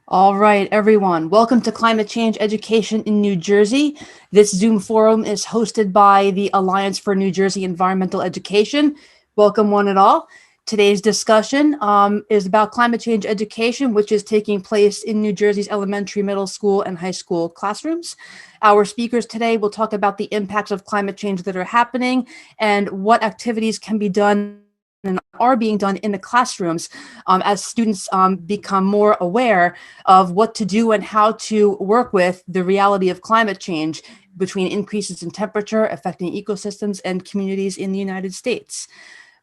All right, everyone. Welcome to Climate Change Education in New Jersey. This Zoom forum is hosted by the Alliance for New Jersey Environmental Education. Welcome, one and all. Today's discussion is about climate change education, which is taking place in New Jersey's elementary, middle school, and high school classrooms. Our speakers today will talk about the impacts of climate change that are happening and what activities can be done and are being done in the classrooms as students become more aware of what to do and how to work with the reality of climate change between increases in temperature affecting ecosystems and communities in the United States.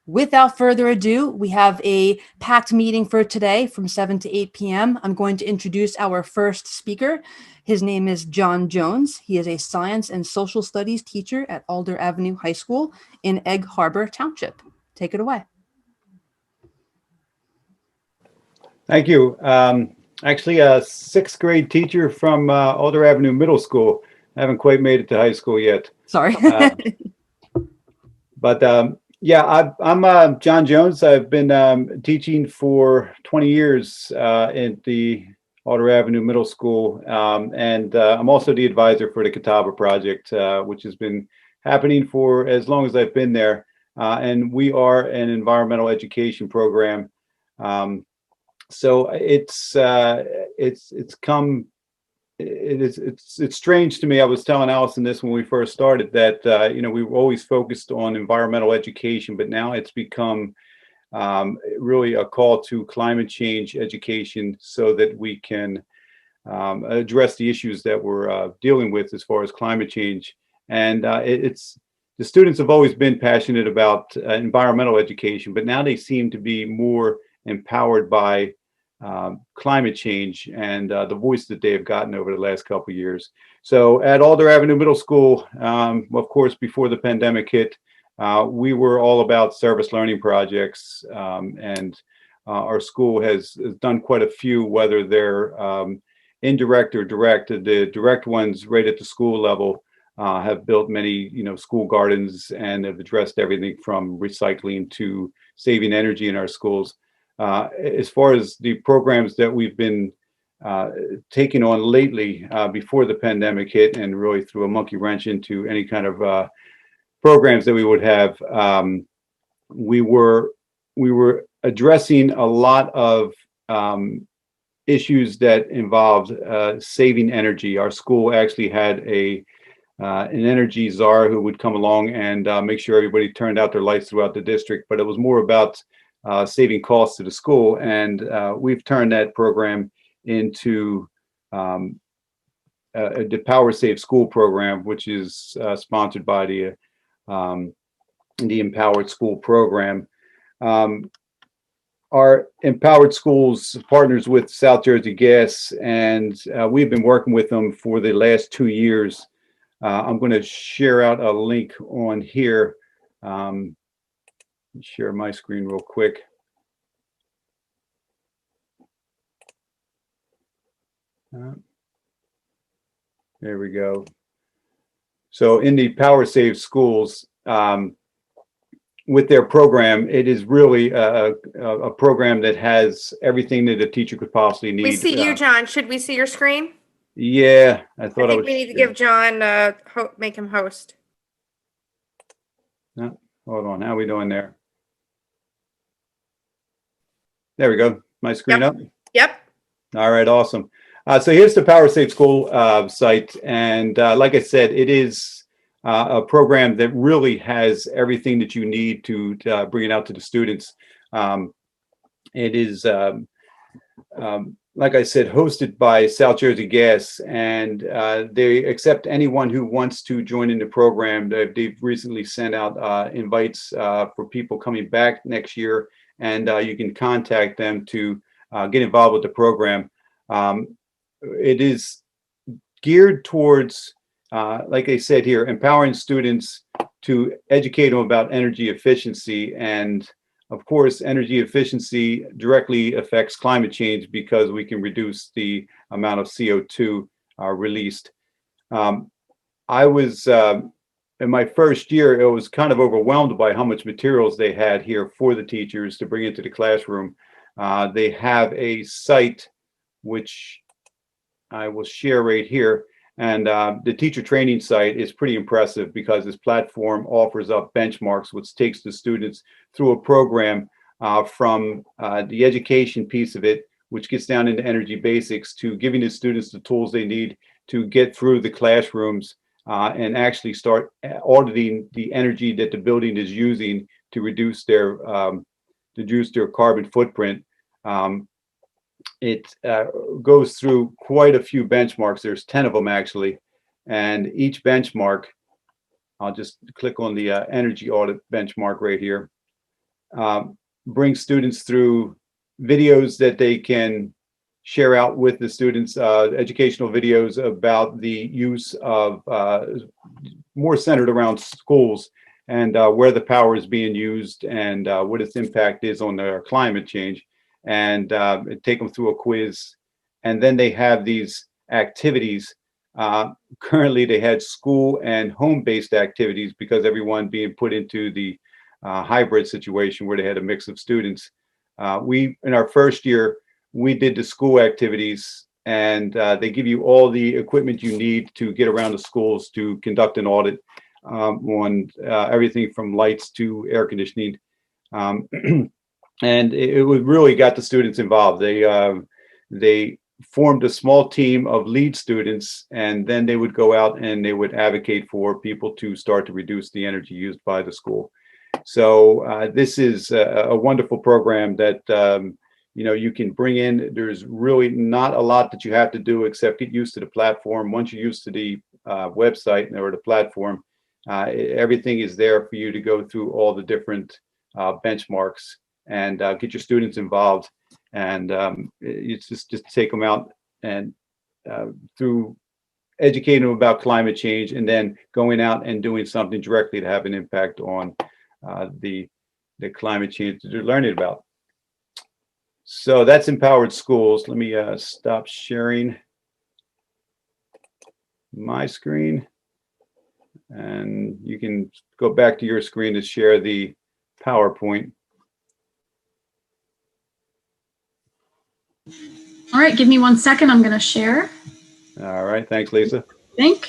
Without further ado, we have a packed meeting for today from 7 to 8 p.m. I'm going to introduce our first speaker. His name is John Jones. He is a science and social studies teacher at Alder Avenue High School in Egg Harbor Township. Take it away. Thank you. Actually, a sixth grade teacher from Alder Avenue Middle School. I haven't quite made it to high school yet. Sorry. Yeah, I'm John Jones. I've been teaching for 20 years at the Alder Avenue Middle School. And I'm also the advisor for the Catawba Project, which has been happening for as long as I've been there. And we are an environmental education program. So it's strange to me. I was telling Allison this when we first started that we were always focused on environmental education, but now it's become really a call to climate change education so that we can address the issues that we're dealing with as far as climate change. And the students have always been passionate about environmental education, but now they seem to be more empowered by climate change and the voice that they have gotten over the last couple of years. So at Alder Avenue Middle School, of course, before the pandemic hit, we were all about service learning projects, and our school has done quite a few, whether they're indirect or direct. The direct ones right at the school level have built many, school gardens and have addressed everything from recycling to saving energy in our schools. As far as the programs that we've been taking on lately, before the pandemic hit and really threw a monkey wrench into any kind of programs that we would have, we were addressing a lot of issues that involved saving energy. Our school actually had an energy czar who would come along and make sure everybody turned out their lights throughout the district, but it was more about saving costs to the school, and we've turned that program into the Power Save School program, which is sponsored by the Empowered School program. Our Empowered Schools partners with South Jersey Gas, and we've been working with them for the last 2 years. I'm going to share out a link on here. Share my screen real quick. There we go. So in the Power Save Schools, with their program, it is really a program that has everything that a teacher could possibly need. We see you, John. Should we see your screen? Yeah, I thought I think we need to give John, make him host. No, hold on. How are we doing there? There we go. My screen up? Yep. All right, awesome. So here's the Power Save School site. And like I said, it is a program that really has everything that you need to bring it out to the students. It is, like I said, hosted by South Jersey Gas, and they accept anyone who wants to join in the program. They've recently sent out invites for people coming back next year, and you can contact them to get involved with the program. It is geared towards, like I said here, empowering students to educate them about energy efficiency. And of course, energy efficiency directly affects climate change because we can reduce the amount of CO2 released. I was, in my first year, it was kind of overwhelmed by how much materials they had here for the teachers to bring into the classroom. They have a site which I will share right here. And the teacher training site is pretty impressive because this platform offers up benchmarks, which takes the students through a program from the education piece of it, which gets down into energy basics, to giving the students the tools they need to get through the classrooms and actually start auditing the energy that the building is using to reduce their carbon footprint. It goes through quite a few benchmarks. There's 10 of them actually, and each benchmark, I'll just click on the energy audit benchmark right here, brings students through videos that they can share out with the students, educational videos about the use of more centered around schools and where the power is being used and what its impact is on their climate change, and take them through a quiz. And then they have these activities. Currently they had school and home-based activities because everyone being put into the hybrid situation where they had a mix of students. In our first year, we did the school activities, and they give you all the equipment you need to get around the schools to conduct an audit on everything from lights to air conditioning. And it really got the students involved. They formed a small team of lead students, and then they would go out and they would advocate for people to start to reduce the energy used by the school. So this is a wonderful program that you can bring in. There's really not a lot that you have to do except get used to the platform. Once you're used to the website or the platform, everything is there for you to go through all the different benchmarks and get your students involved. And it's just take them out and through educating them about climate change, and then going out and doing something directly to have an impact on the climate change that they're learning about. So that's Empowered Schools. Let me stop sharing my screen, and you can go back to your screen to share the PowerPoint. All right, give me 1 second. I'm going to share. All right, thanks, Lisa. And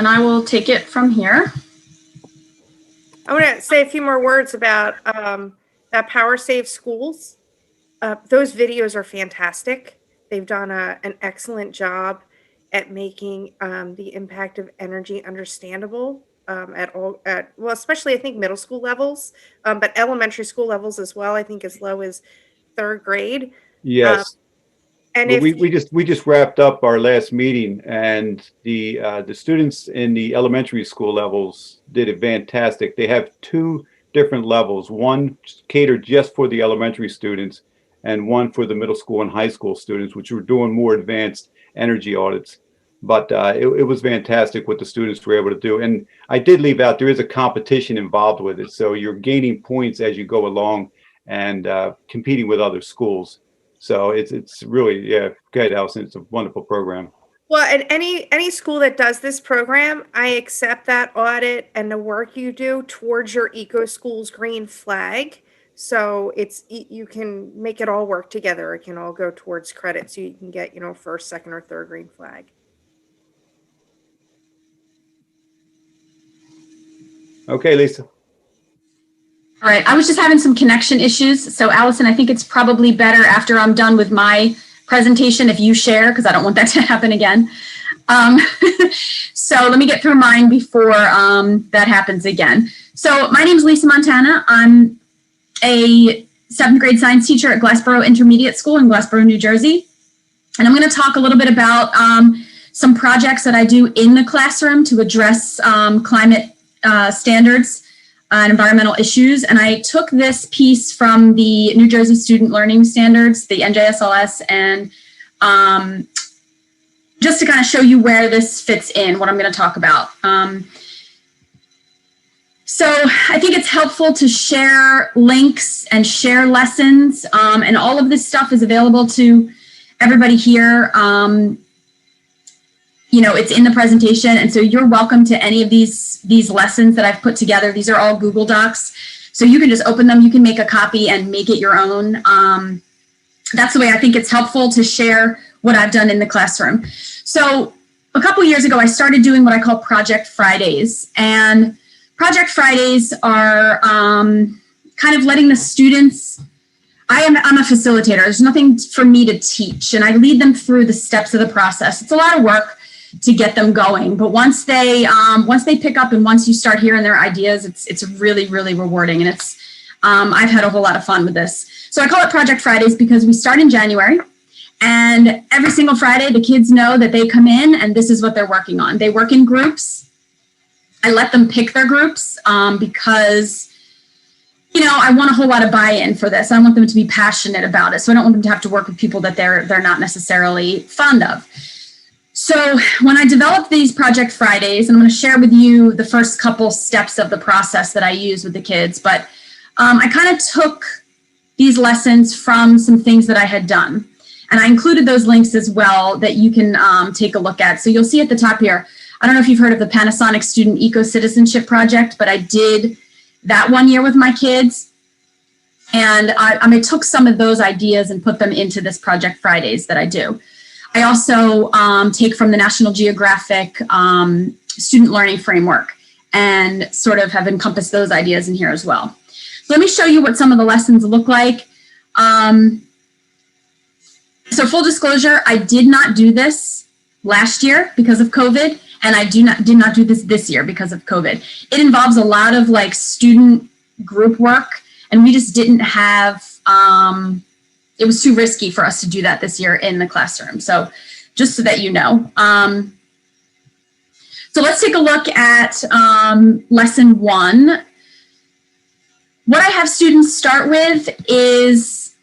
I will take it from here. I want to say a few more words about that Power Save Schools. Those videos are fantastic. They've done an excellent job at making the impact of energy understandable well, especially I think middle school levels, but elementary school levels as well. I think as low as 3rd grade. Yes. And well, we just wrapped up our last meeting, and the students in the elementary school levels did it fantastic. They have 2 different levels, one catered just for the elementary students and one for the middle school and high school students, which were doing more advanced energy audits. But it was fantastic what the students were able to do. And I did leave out, there is a competition involved with it. So you're gaining points as you go along and competing with other schools. So it's really, yeah, good, Allison. It's a wonderful program. Well, and any school that does this program, I accept that audit and the work you do towards your Eco Schools green flag. So you can make it all work together. It can all go towards credit, so you can get 1st, 2nd, or 3rd green flag. Okay, Lisa. All right, I was just having some connection issues. So Allison, I think it's probably better after I'm done with my presentation if you share, because I don't want that to happen again. So let me get through mine before that happens again. So my name is Lisa Montana. I'm a 7th grade science teacher at Glassboro Intermediate School in Glassboro, New Jersey. And I'm going to talk a little bit about some projects that I do in the classroom to address climate standards and environmental issues. And I took this piece from the New Jersey Student Learning Standards, the NJSLS, and just to kind of show you where this fits in, what I'm going to talk about. So I think it's helpful to share links and share lessons, and all of this stuff is available to everybody here. It's in the presentation, and so you're welcome to any of these lessons that I've put together. These are all Google Docs, so you can just open them, you can make a copy and make it your own. that's the way I think it's helpful to share what I've done in the classroom. So a couple years ago, I started doing what I call Project Fridays. And Project Fridays are kind of letting the students, I'm a facilitator. There's nothing for me to teach, and I lead them through the steps of the process. It's a lot of work to get them going, but once they pick up and once you start hearing their ideas, it's really, really rewarding. And it's I've had a whole lot of fun with this. So I call it Project Fridays because we start in January, and every single Friday the kids know that they come in and this is what they're working on. They work in groups. I let them pick their groups because I want a whole lot of buy-in for this. I want them to be passionate about it. So I don't want them to have to work with people that they're not necessarily fond of. So when I developed these Project Fridays, and I'm going to share with you the first couple steps of the process that I use with the kids, but I kind of took these lessons from some things that I had done. And I included those links as well that you can take a look at. So you'll see at the top here, I don't know if you've heard of the Panasonic Student Eco-Citizenship Project, but I did that one year with my kids. And I took some of those ideas and put them into this Project Fridays that I do. I also take from the National Geographic Student Learning Framework and sort of have encompassed those ideas in here as well. So let me show you what some of the lessons look like. So full disclosure, I did not do this last year because of COVID, and I did not do this year because of COVID. It involves a lot of like student group work, and we just didn't have, it was too risky for us to do that this year in the classroom. So just so that you know. So let's take a look at lesson 1. What I have students start with is,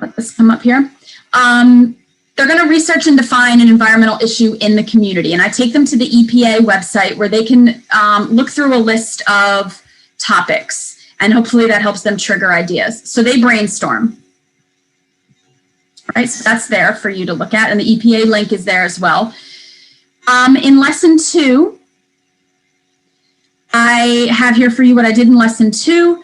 let this come up here. They're going to research and define an environmental issue in the community. And I take them to the EPA website where they can look through a list of topics, and hopefully that helps them trigger ideas. So they brainstorm. Right, so that's there for you to look at, and the EPA link is there as well. In lesson 2, I have here for you what I did in lesson 2.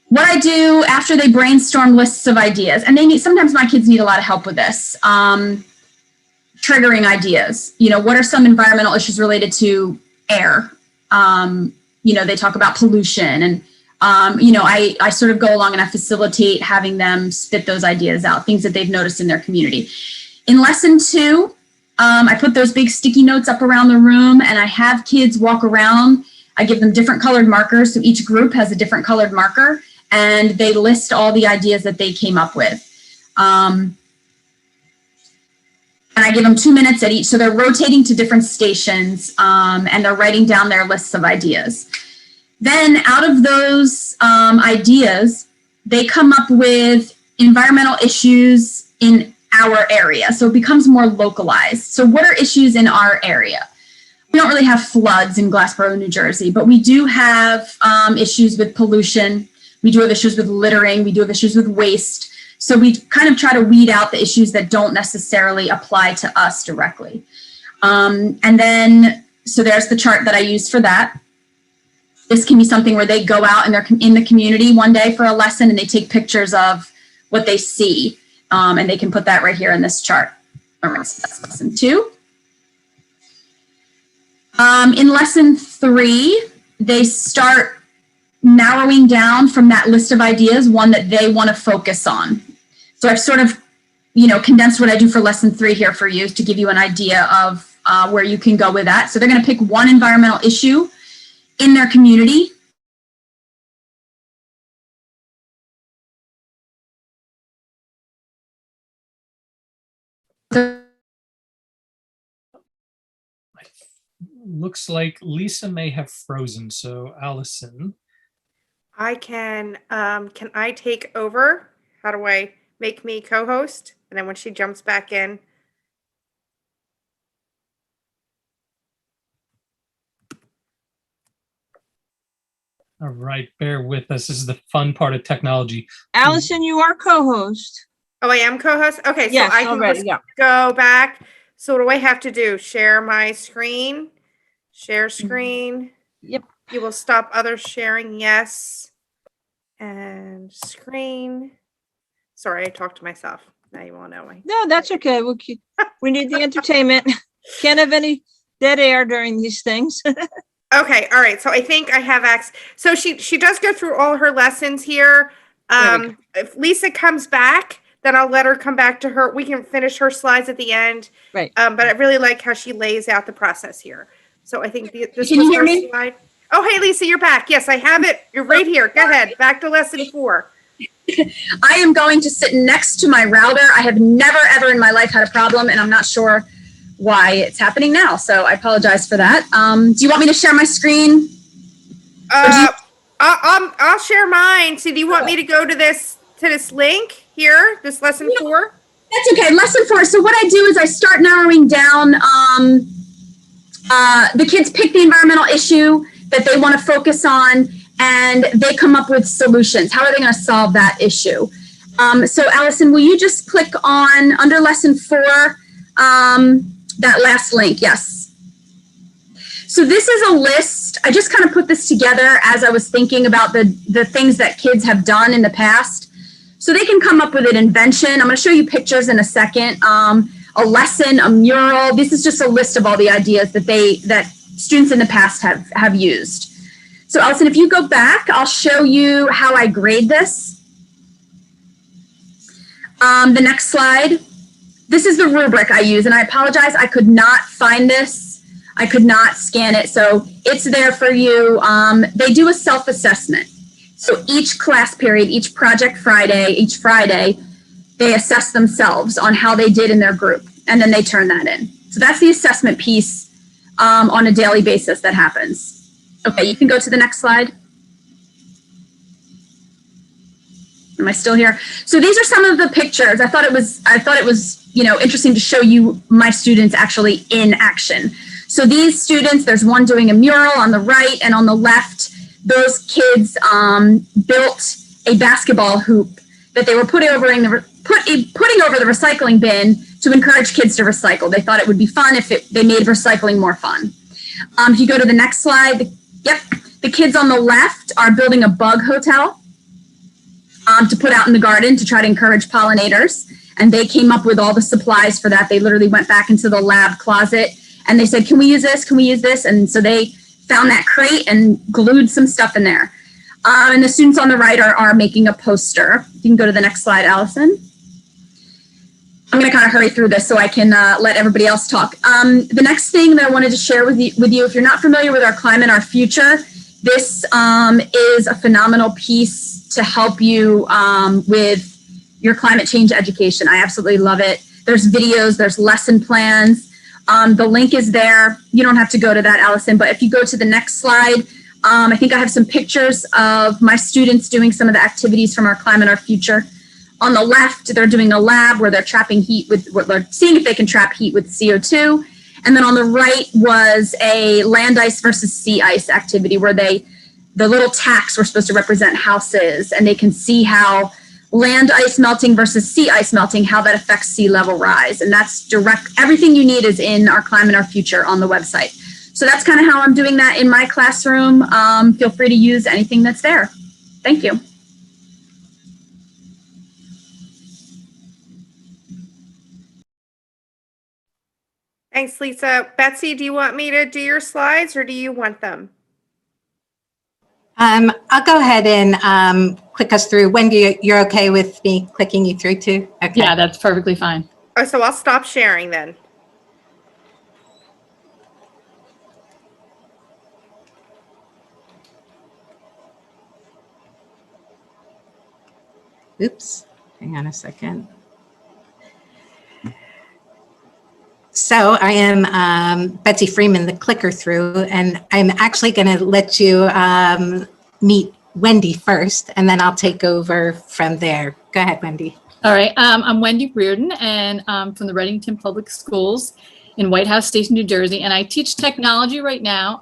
What I do after they brainstorm lists of ideas, and sometimes my kids need a lot of help with this, triggering ideas. What are some environmental issues related to air? They talk about pollution, and I sort of go along and I facilitate having them spit those ideas out, things that they've noticed in their community. In lesson 2, I put those big sticky notes up around the room, and I have kids walk around. I give them different colored markers, so each group has a different colored marker, and they list all the ideas that they came up with. And I give them 2 minutes at each, so they're rotating to different stations, and they're writing down their lists of ideas. Then out of those ideas, they come up with environmental issues in our area. So it becomes more localized. So what are issues in our area? We don't really have floods in Glassboro, New Jersey, but we do have issues with pollution. We do have issues with littering. We do have issues with waste. So we kind of try to weed out the issues that don't necessarily apply to us directly. And then, so there's the chart that I used for that. This can be something where they go out and they're in the community one day for a lesson, and they take pictures of what they see, and they can put that right here in this chart. All right, so that's lesson 2. In lesson 3, they start narrowing down from that list of ideas one that they want to focus on. So I've sort of, condensed what I do for lesson 3 here for you to give you an idea of where you can go with that. So they're going to pick one environmental issue in their community. Looks like Lisa may have frozen. So Allison. I can I take over? How do I make me co-host? And then when she jumps back in. All right, bear with us. This is the fun part of technology. Allison, you are co-host. Oh, I am co-host? Okay, so Yes, I can already, just yeah. go back. So what do I have to do? Share my screen? Share screen. Yep. You will stop other sharing, yes. And screen. Sorry, I talked to myself. Now you all know me. No, that's okay. We need the entertainment. Can't have any dead air during these things. Okay, all right. So I think I have access. So she does go through all her lessons here. There we go. If Lisa comes back, then I'll let her come back to her. We can finish her slides at the end. Right. But I really like how she lays out the process here. So I think this Can you was hear her me? slide. Oh, hey, Lisa, you're back. Yes, I have it. You're right here. Go ahead. Back to lesson 4. I am going to sit next to my router. I have never, ever in my life had a problem, and I'm not sure why it's happening now. So I apologize for that. Do you want me to share my screen? I'll share mine. So do you want me to go to this link here, this lesson 4? That's okay. Lesson 4. So what I do is I start narrowing down. The kids pick the environmental issue that they want to focus on, and they come up with solutions. How are they going to solve that issue? So Allison, will you just click on under lesson 4, that last link? Yes. So this is a list. I just kind of put this together as I was thinking about the things that kids have done in the past. So they can come up with an invention. I'm going to show you pictures in a second. A lesson, a mural. This is just a list of all the ideas that students in the past have used. So Allison, if you go back, I'll show you how I grade this. The next slide. This is the rubric I use, and I apologize, I could not find this. I could not scan it, so it's there for you. They do a self-assessment. So each class period, each project Friday, each Friday, they assess themselves on how they did in their group, and then they turn that in. So that's the assessment piece on a daily basis that happens. Okay, you can go to the next slide. Am I still here? So these are some of the pictures. I thought it was interesting to show you my students actually in action. So these students, there's one doing a mural on the right, and on the left, those kids built a basketball hoop that they were putting over the recycling bin to encourage kids to recycle. They thought it would be fun if they made recycling more fun. If you go to the next slide, the kids on the left are building a bug hotel to put out in the garden to try to encourage pollinators. And they came up with all the supplies for that. They literally went back into the lab closet and they said, can we use this? Can we use this? And so they found that crate and glued some stuff in there. And the students on the right are making a poster. You can go to the next slide, Allison. I'm going to kind of hurry through this so I can let everybody else talk. The next thing that I wanted to share with you, if you're not familiar with our Climate, Our Future, this is a phenomenal piece to help you with your climate change education. I absolutely love it. There's videos, there's lesson plans. The link is there. You don't have to go to that, Allison, but if you go to the next slide, I think I have some pictures of my students doing some of the activities from our Climate, Our Future. On the left, they're doing a lab where they're trapping heat they're seeing if they can trap heat with CO2. And then on the right was a land ice versus sea ice activity where the little tacks were supposed to represent houses, and they can see how land ice melting versus sea ice melting, how that affects sea level rise. And that's everything you need is in our Climate, Our Future on the website. So that's kind of how I'm doing that in my classroom. Feel free to use anything that's there. Thank you. Thanks, Lisa. Betsy, do you want me to do your slides or do you want them? I'll go ahead and click us through. Wendy, you're okay with me clicking you through too? Okay. Yeah, that's perfectly fine. Oh, so I'll stop sharing then. Oops, hang on a second. So I am Betsy Freeman, the clicker through, and I'm actually going to let you meet Wendy first, and then I'll take over from there. Go ahead, Wendy. All right. I'm Wendy Reardon, and I'm from the Reddington Public Schools in White House Station, New Jersey. And I teach technology right now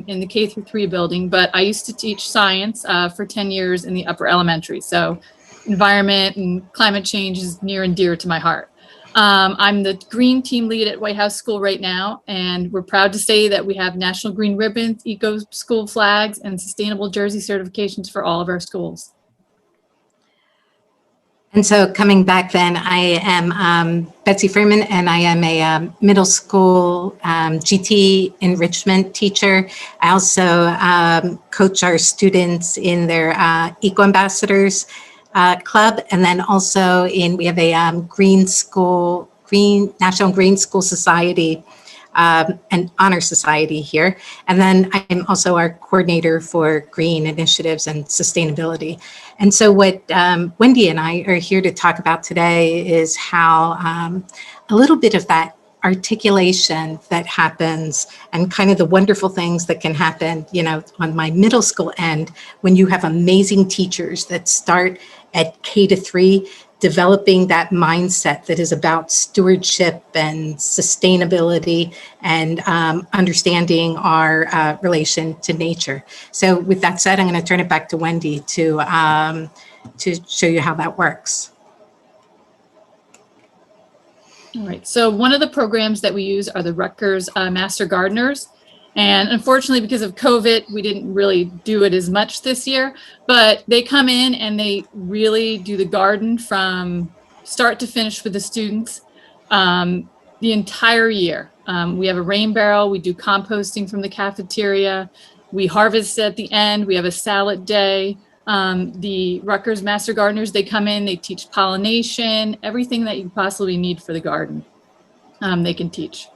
in the K-3 building, but I used to teach science for 10 years in the upper elementary. So environment and climate change is near and dear to my heart. I'm the green team lead at White House School right now, and we're proud to say that we have National Green Ribbons, Eco School flags, and Sustainable Jersey certifications for all of our schools. And so coming back then, I am Betsy Freeman, and I am a middle school GT enrichment teacher. I also coach our students in their Eco Ambassadors Club, and then also we have a National Green School Society and Honor Society here. And then I'm also our coordinator for green initiatives and sustainability. And so what Wendy and I are here to talk about today is how a little bit of that articulation that happens and kind of the wonderful things that can happen, on my middle school end, when you have amazing teachers that start at K-3, developing that mindset that is about stewardship and sustainability and understanding our relation to nature. So with that said, I'm going to turn it back to Wendy to show you how that works. All right, so one of the programs that we use are the Rutgers Master Gardeners. And unfortunately, because of COVID, we didn't really do it as much this year, but they come in and they really do the garden from start to finish with the students the entire year. We have a rain barrel, we do composting from the cafeteria, we harvest at the end, we have a salad day. The Rutgers Master Gardeners, they come in, they teach pollination, everything that you possibly need for the garden, they can teach.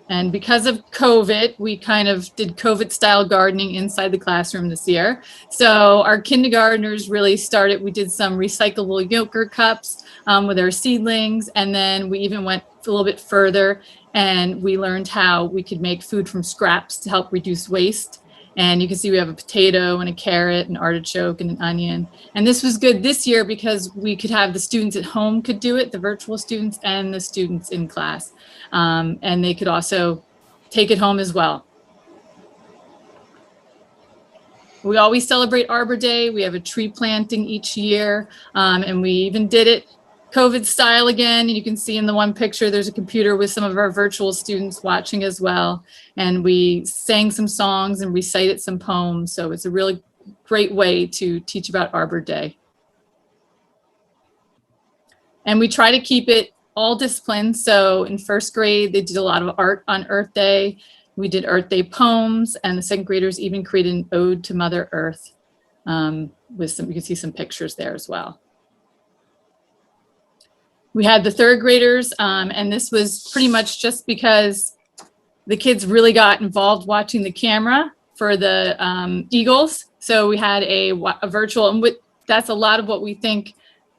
And because of COVID, we kind of did COVID style gardening inside the classroom this year. So our kindergartners really started, we did some recyclable yogurt cups with our seedlings. And then we even went a little bit further and we learned how we could make food from scraps to help reduce waste. And you can see we have a potato and a carrot, an artichoke and an onion. And this was good this year because we could have the students at home could do it, the virtual students and the students in class. And they could also take it home as well. We always celebrate Arbor Day. We have a tree planting each year. And we even did it COVID style again. And you can see in the one picture, there's a computer with some of our virtual students watching as well. And we sang some songs and recited some poems. So it's a really great way to teach about Arbor Day. And we try to keep it all disciplines. So in first grade, they did a lot of art on Earth Day. We did Earth Day poems, and the second graders even created an ode to Mother Earth with some, you can see some pictures there as well. We had the third graders, and this was pretty much just because the kids really got involved watching the camera for the Eagles. So we had a virtual, and that's a lot of what we think.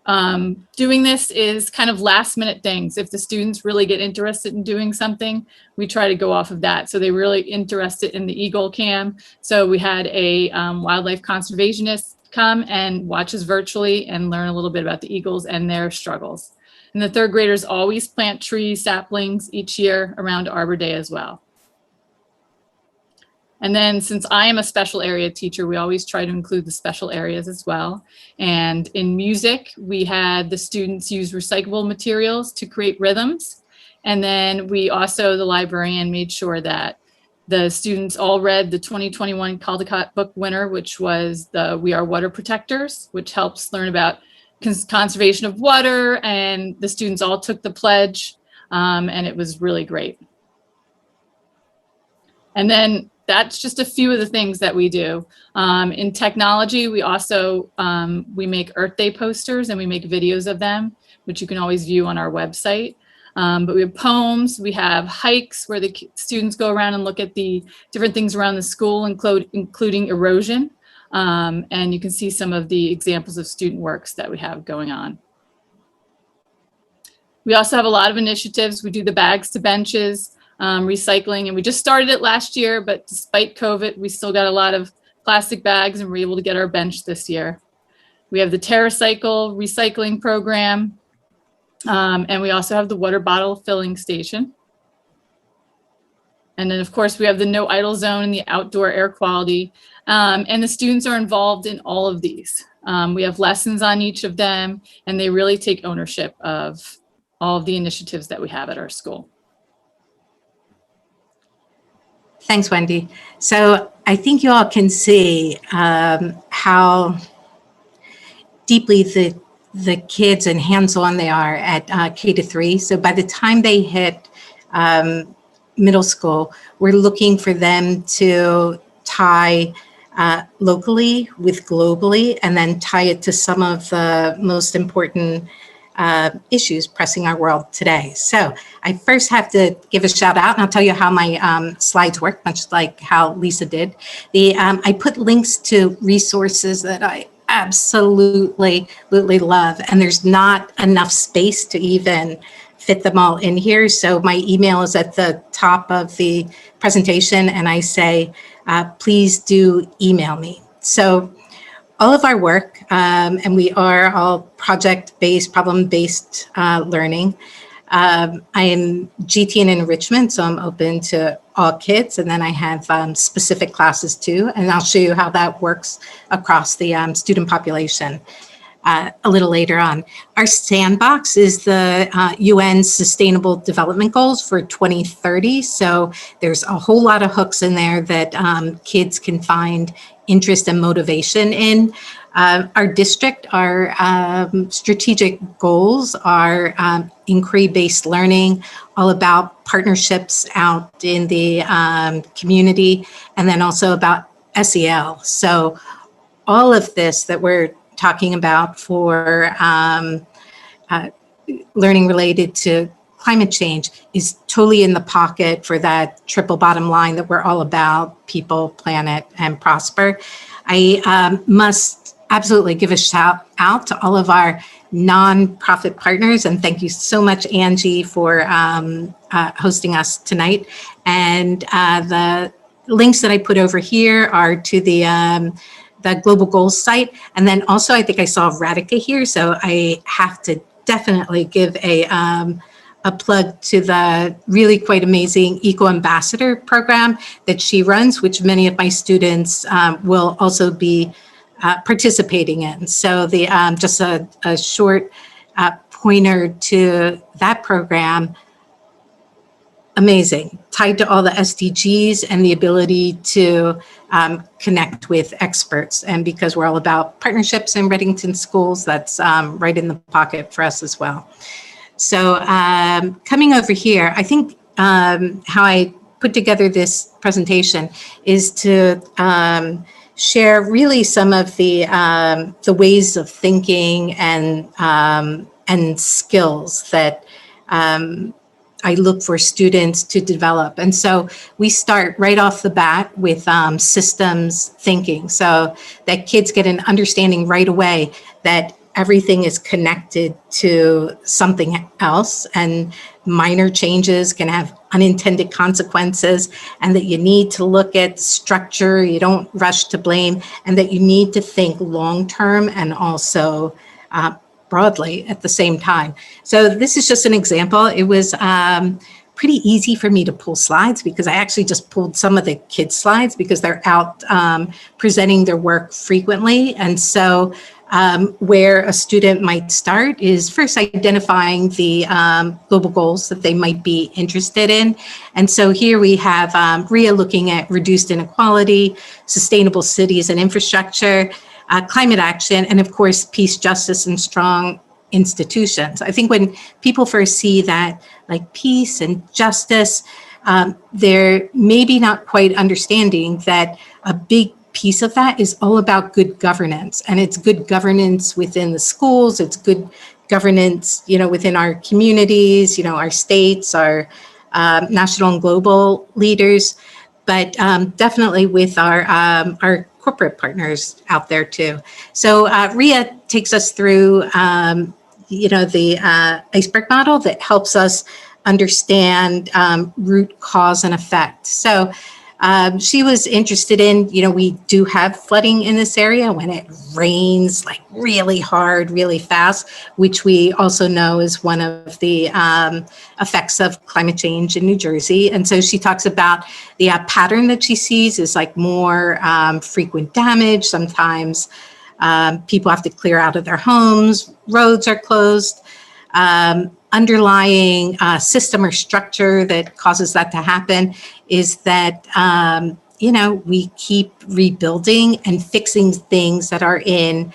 Doing this is kind of last minute things. If the students really get interested in doing something, we try to go off of that. So they really interested in the Eagle Cam. So we had a wildlife conservationist come and watch us virtually and learn a little bit about the eagles and their struggles. And the third graders always plant trees, saplings each year around Arbor Day as well. And then since I am a special area teacher, we always try to include the special areas as well. And in music, we had the students use recyclable materials to create rhythms. And then we also, the librarian, made sure that the students all read the 2021 Caldecott book winner, which was the We Are Water Protectors, which helps learn about conservation of water. And the students all took the pledge, and it was really great. And then that's just a few of the things that we do. In technology, we also, we make Earth Day posters and we make videos of them, which you can always view on our website. But we have poems, we have hikes where the students go around and look at the different things around the school, including erosion. And you can see some of the examples of student works that we have going on. We also have a lot of initiatives. We do the bags to benches, recycling, and we just started it last year, but despite COVID, we still got a lot of plastic bags and we're able to get our bench this year. We have the TerraCycle recycling program, and we also have the water bottle filling station. And then of course we have the no idle zone and the outdoor air quality, and the students are involved in all of these. We have lessons on each of them, and they really take ownership of all of the initiatives that we have at our school. Thanks, Wendy. So I think you all can see how deeply the kids and hands-on they are at K-3. So by the time they hit middle school, we're looking for them to tie locally with globally, and then tie it to some of the most important issues pressing our world today. So I first have to give a shout out, and I'll tell you how my slides work, much like how Lisa did. I put links to resources that I absolutely love, and there's not enough space to even fit them all in here. So my email is at the top of the presentation, and I say, please do email me. So all of our work, and we are all project-based, problem-based learning. I am GT and enrichment, so I'm open to all kids. And then I have specific classes too, and I'll show you how that works across the student population a little later on. Our sandbox is the UN Sustainable Development Goals for 2030. So there's a whole lot of hooks in there that kids can find interest and motivation in. Our district, our strategic goals are inquiry-based learning, all about partnerships out in the community, and then also about SEL. So all of this that we're talking about for learning related to climate change is totally in the pocket for that triple bottom line that we're all about: people, planet, and prosper. I must absolutely give a shout out to all of our nonprofit partners, and thank you so much, Angie, for hosting us tonight. And the links that I put over here are to the Global Goals site. And then also, I think I saw Radhika here, so I have to definitely give a plug to the really quite amazing Eco Ambassador program that she runs, which many of my students will also be participating in. So the just a short pointer to that program. Amazing, tied to all the SDGs and the ability to connect with experts. And because we're all about partnerships in Redington schools, that's right in the pocket for us as well. So coming over here, I think how I put together this presentation is to share really some of the ways of thinking and skills that I look for students to develop. And so we start right off the bat with systems thinking, so that kids get an understanding right away that everything is connected to something else, and minor changes can have unintended consequences, and that you need to look at structure, you don't rush to blame, and that you need to think long-term and also broadly at the same time. So this is just an example. It was pretty easy for me to pull slides because I actually just pulled some of the kids' slides because they're out presenting their work frequently. And so where a student might start is first identifying the global goals that they might be interested in. And so here we have Ria looking at reduced inequality, sustainable cities and infrastructure, climate action, and of course, peace, justice, and strong institutions. I think when people first see that, like peace and justice, they're maybe not quite understanding that a big piece of that is all about good governance, and it's good governance within the schools. It's good governance, within our communities, our states, our national and global leaders, but definitely with our corporate partners out there too. So Ria takes us through, the iceberg model that helps us understand root cause and effect. So she was interested in, we do have flooding in this area when it rains like really hard, really fast, which we also know is one of the effects of climate change in New Jersey. And so she talks about the pattern that she sees is like more frequent damage. Sometimes people have to clear out of their homes, roads are closed. Underlying system or structure that causes that to happen is that, we keep rebuilding and fixing things that are in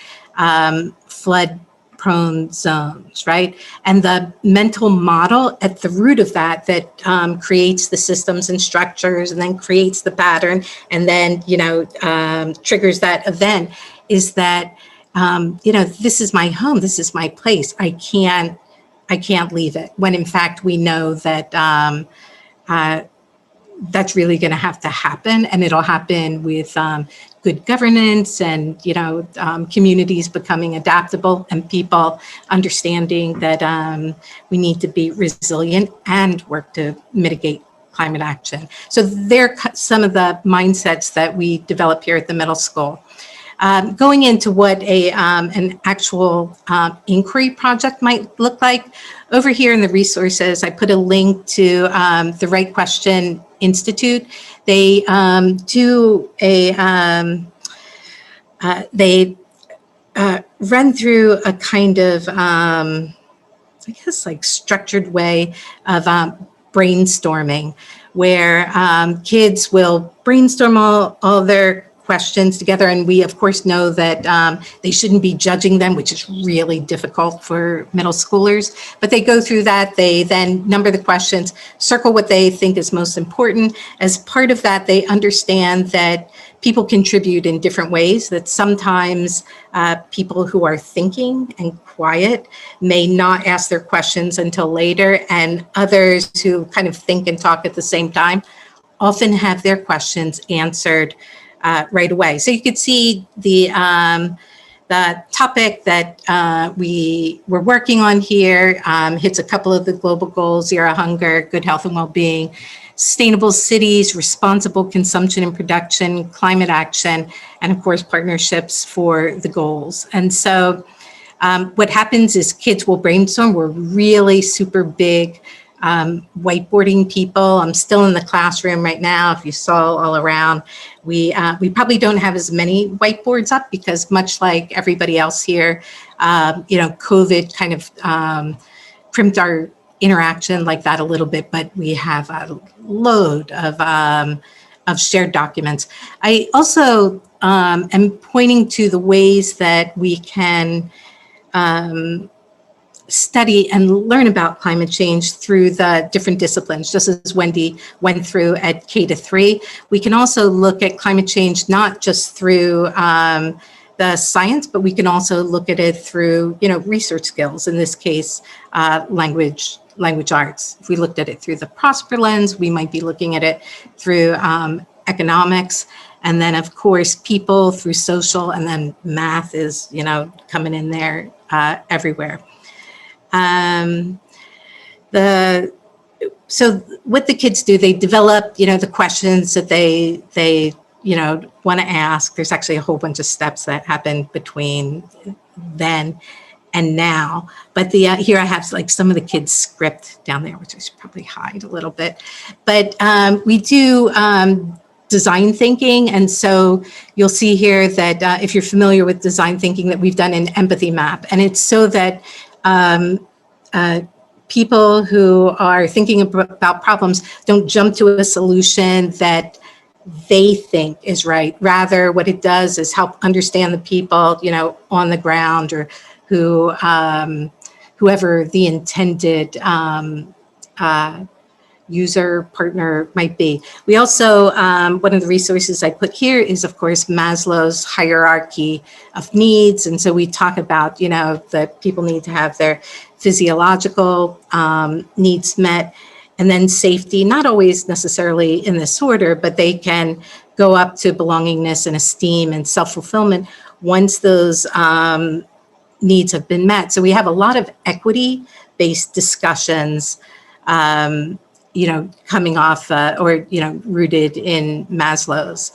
flood prone zones, right? And the mental model at the root of that creates the systems and structures and then creates the pattern and then, triggers that event is that, this is my home, this is my place. I can't leave it, when in fact we know that that's really going to have to happen, and it'll happen with good governance and communities becoming adaptable and people understanding that we need to be resilient and work to mitigate climate action. So they're some of the mindsets that we develop here at the middle school. Going into what an actual inquiry project might look like, over here in the resources, I put a link to the Right Question Institute. They do they run through a kind of, structured way of brainstorming, where kids will brainstorm all their questions together. And we, of course, know that they shouldn't be judging them, which is really difficult for middle schoolers. But they go through that. They then number the questions, circle what they think is most important. As part of that, they understand that people contribute in different ways, that sometimes people who are thinking and quiet may not ask their questions until later, and others who kind of think and talk at the same time often have their questions answered right away. So you could see the topic that we were working on here hits a couple of the global goals: zero hunger, good health and well-being, sustainable cities, responsible consumption and production, climate action, and of course, partnerships for the goals. And so what happens is kids will brainstorm. We're really super big whiteboarding people. I'm still in the classroom right now. If you saw all around, we probably don't have as many whiteboards up because, much like everybody else here, COVID kind of crimped our interaction like that a little bit. But we have a load of shared documents. I also am pointing to the ways that we can study and learn about climate change through the different disciplines, just as Wendy went through at K-3. We can also look at climate change not just through the science, but we can also look at it through, research skills, in this case, language arts. If we looked at it through the Prosper lens, we might be looking at it through economics. And then, of course, people through social, and then math is, coming in there everywhere. So what the kids do, they develop, the questions that they want to ask. There's actually a whole bunch of steps that happen between then and now. But here I have some of the kids' script down there, which I should probably hide a little bit. But we do design thinking. And so you'll see here that if you're familiar with design thinking, that we've done an empathy map. And it's so that people who are thinking about problems don't jump to a solution that they think is right. Rather, what it does is help understand the people, on the ground, or who, whoever the intended user partner might be. We also, one of the resources I put here is, of course, Maslow's hierarchy of needs. And so we talk about, that people need to have their physiological needs met, and then safety, not always necessarily in this order, but they can go up to belongingness and esteem and self-fulfillment once those needs have been met. So we have a lot of equity-based discussions coming off rooted in Maslow's.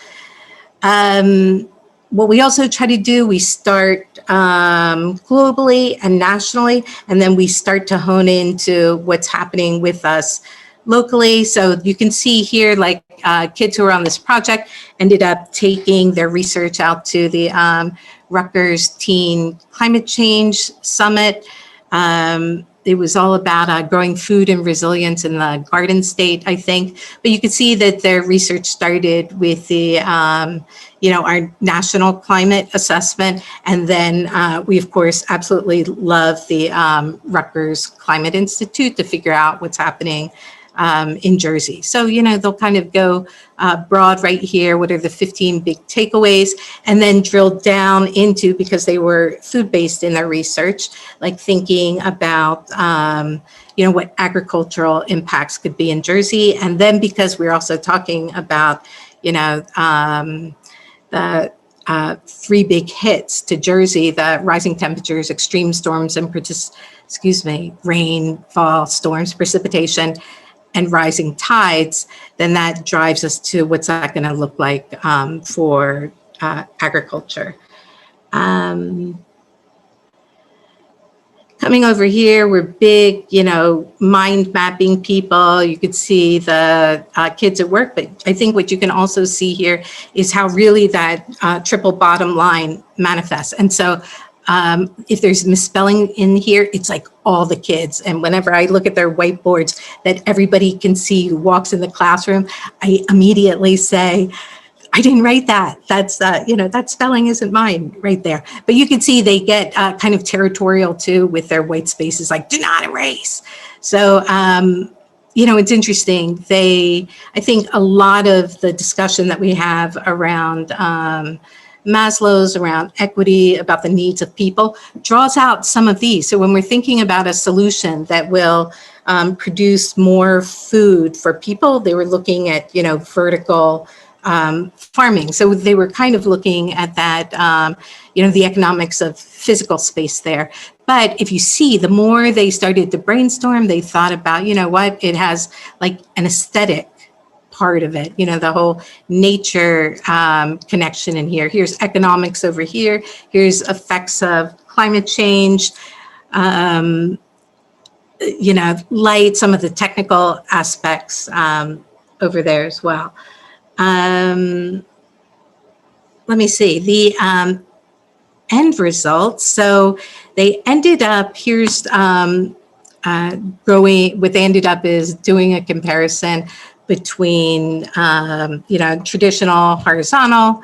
What we also try to do, we start globally and nationally, and then we start to hone into what's happening with us locally. So you can see here, kids who are on this project ended up taking their research out to the Rutgers Teen Climate Change Summit. it was all about growing food and resilience in the Garden State, I think. But you could see that their research started with the, our national climate assessment. And then we, of course, absolutely love the Rutgers Climate Institute to figure out what's happening in Jersey. So, they'll kind of go broad right here. What are the 15 big takeaways? And then drill down into, because they were food-based in their research, like thinking about, what agricultural impacts could be in Jersey. And then because we're also talking about, the three big hits to Jersey, the rising temperatures, extreme storms, and rainfall, storms, precipitation, and rising tides, then that drives us to what's that going to look like for agriculture. Coming over here, we're big, mind mapping people. You could see the kids at work, but I think what you can also see here is how really that triple bottom line manifests. And so if there's misspelling in here, it's like all the kids. And whenever I look at their whiteboards that everybody can see who walks in the classroom, I immediately say, I didn't write that. That's, that spelling isn't mine right there. But you can see they get kind of territorial too with their white spaces, like do not erase. So, it's interesting. I think a lot of the discussion that we have around Maslow's, around equity, about the needs of people, draws out some of these. So when we're thinking about a solution that will produce more food for people, they were looking at, vertical farming. So they were kind of looking at that, the economics of physical space there. But if you see, the more they started to brainstorm, they thought about, it has like an aesthetic part of it, the whole nature connection in here. Here's economics over here. Here's effects of climate change, light, some of the technical aspects over there as well. Let me see the end results. So they ended up, here's growing, what they ended up is doing a comparison between, traditional horizontal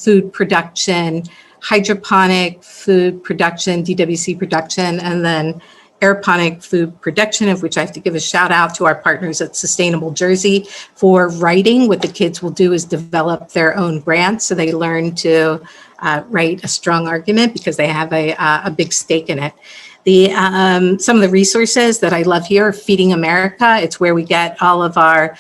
food production, hydroponic food production, DWC production, and then aeroponic food production, of which I have to give a shout out to our partners at Sustainable Jersey for writing. What the kids will do is develop their own grants. So they learn to write a strong argument because they have a big stake in it. Some of the resources that I love here are Feeding America. It's where we get all of our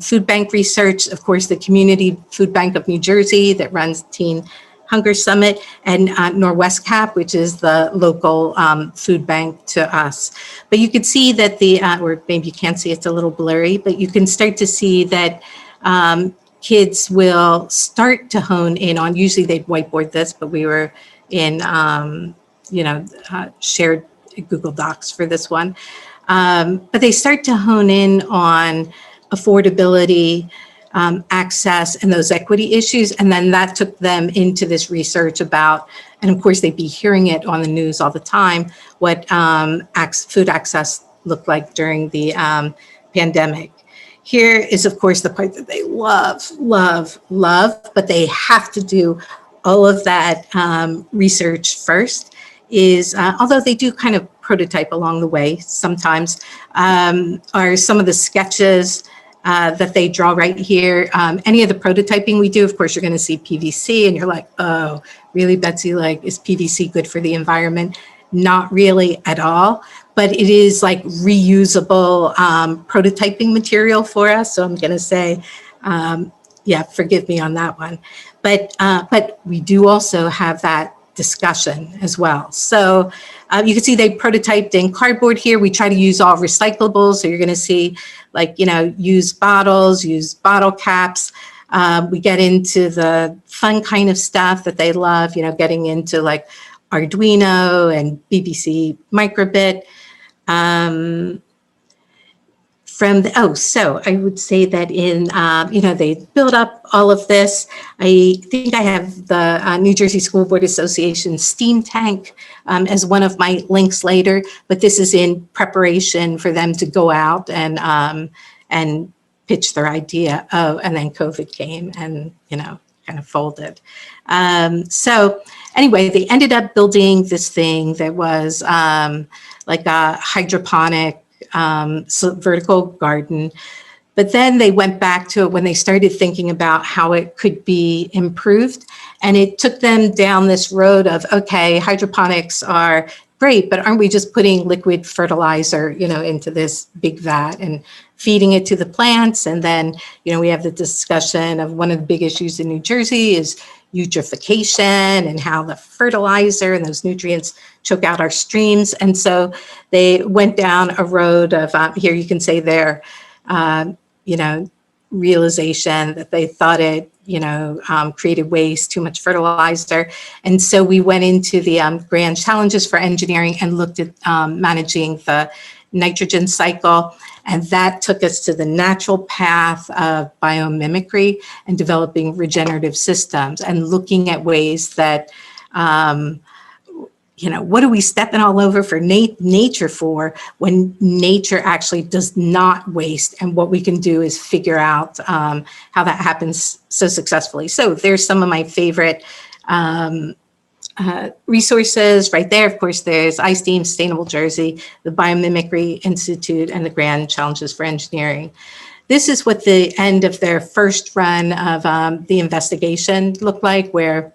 food bank research. Of course, the Community Food Bank of New Jersey that runs Teen Hunger Summit, and Norwest Cap, which is the local food bank to us. But you could see that or maybe you can't see, it's a little blurry, but you can start to see that kids will start to hone in on, usually they'd whiteboard this, but we were in, shared Google Docs for this one. But they start to hone in on affordability, access, and those equity issues. And then that took them into this research about, and of course they'd be hearing it on the news all the time, what food access looked like during the pandemic. Here is, of course, the part that they love, but they have to do all of that research first, is, although they do kind of prototype along the way sometimes, are some of the sketches that they draw right here. Any of the prototyping we do, of course, you're going to see PVC and you're like, oh, really, Betsy, like, is PVC good for the environment? Not really at all, but it is like reusable prototyping material for us. So I'm going to say, yeah, forgive me on that one. But we do also have that discussion as well. So you can see they prototyped in cardboard here. We try to use all recyclables. So you're going to see like, used bottles, used bottle caps. We get into the fun kind of stuff that they love, getting into like Arduino and BBC Microbit. So I would say that they built up all of this. I think I have the New Jersey School Board Association steam tank as one of my links later, but this is in preparation for them to go out and pitch their idea. Oh, and then COVID came and, kind of folded. So anyway, they ended up building this thing that was like a hydroponic vertical garden. But then they went back to it when they started thinking about how it could be improved. And it took them down this road of, okay, hydroponics are great, but aren't we just putting liquid fertilizer, into this big vat and feeding it to the plants? And then, we have the discussion of one of the big issues in New Jersey is eutrophication and how the fertilizer and those nutrients choke out our streams. And so they went down a road of, here you can say their, realization that they thought it, created waste, too much fertilizer. And so we went into the grand challenges for engineering and looked at managing the nitrogen cycle. And that took us to the natural path of biomimicry and developing regenerative systems and looking at ways that, what are we stepping all over for nature for when nature actually does not waste? And what we can do is figure out how that happens so successfully. So there's some of my favorite resources right there. Of course, there's iSteam, Sustainable Jersey, the Biomimicry Institute, and the Grand Challenges for Engineering. This is what the end of their first run of the investigation looked like, where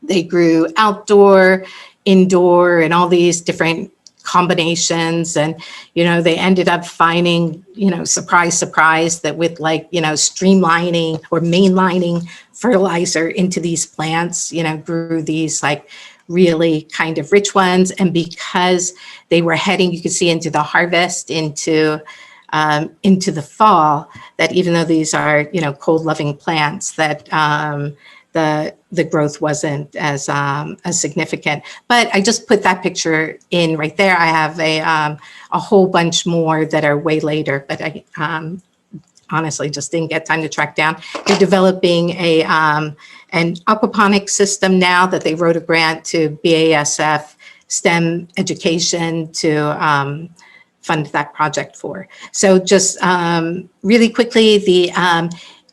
they grew outdoor, indoor, and all these different combinations. And, they ended up finding, surprise, surprise, that with streamlining or mainlining fertilizer into these plants, grew these really kind of rich ones. And because they were heading, you could see into the harvest, into the fall, that even though these are, cold loving plants, that the growth wasn't as significant. But I just put that picture in right there. I have a whole bunch more that are way later, but I honestly just didn't get time to track down. They're developing an aquaponics system now that they wrote a grant to BASF STEM education to fund that project for. So just really quickly,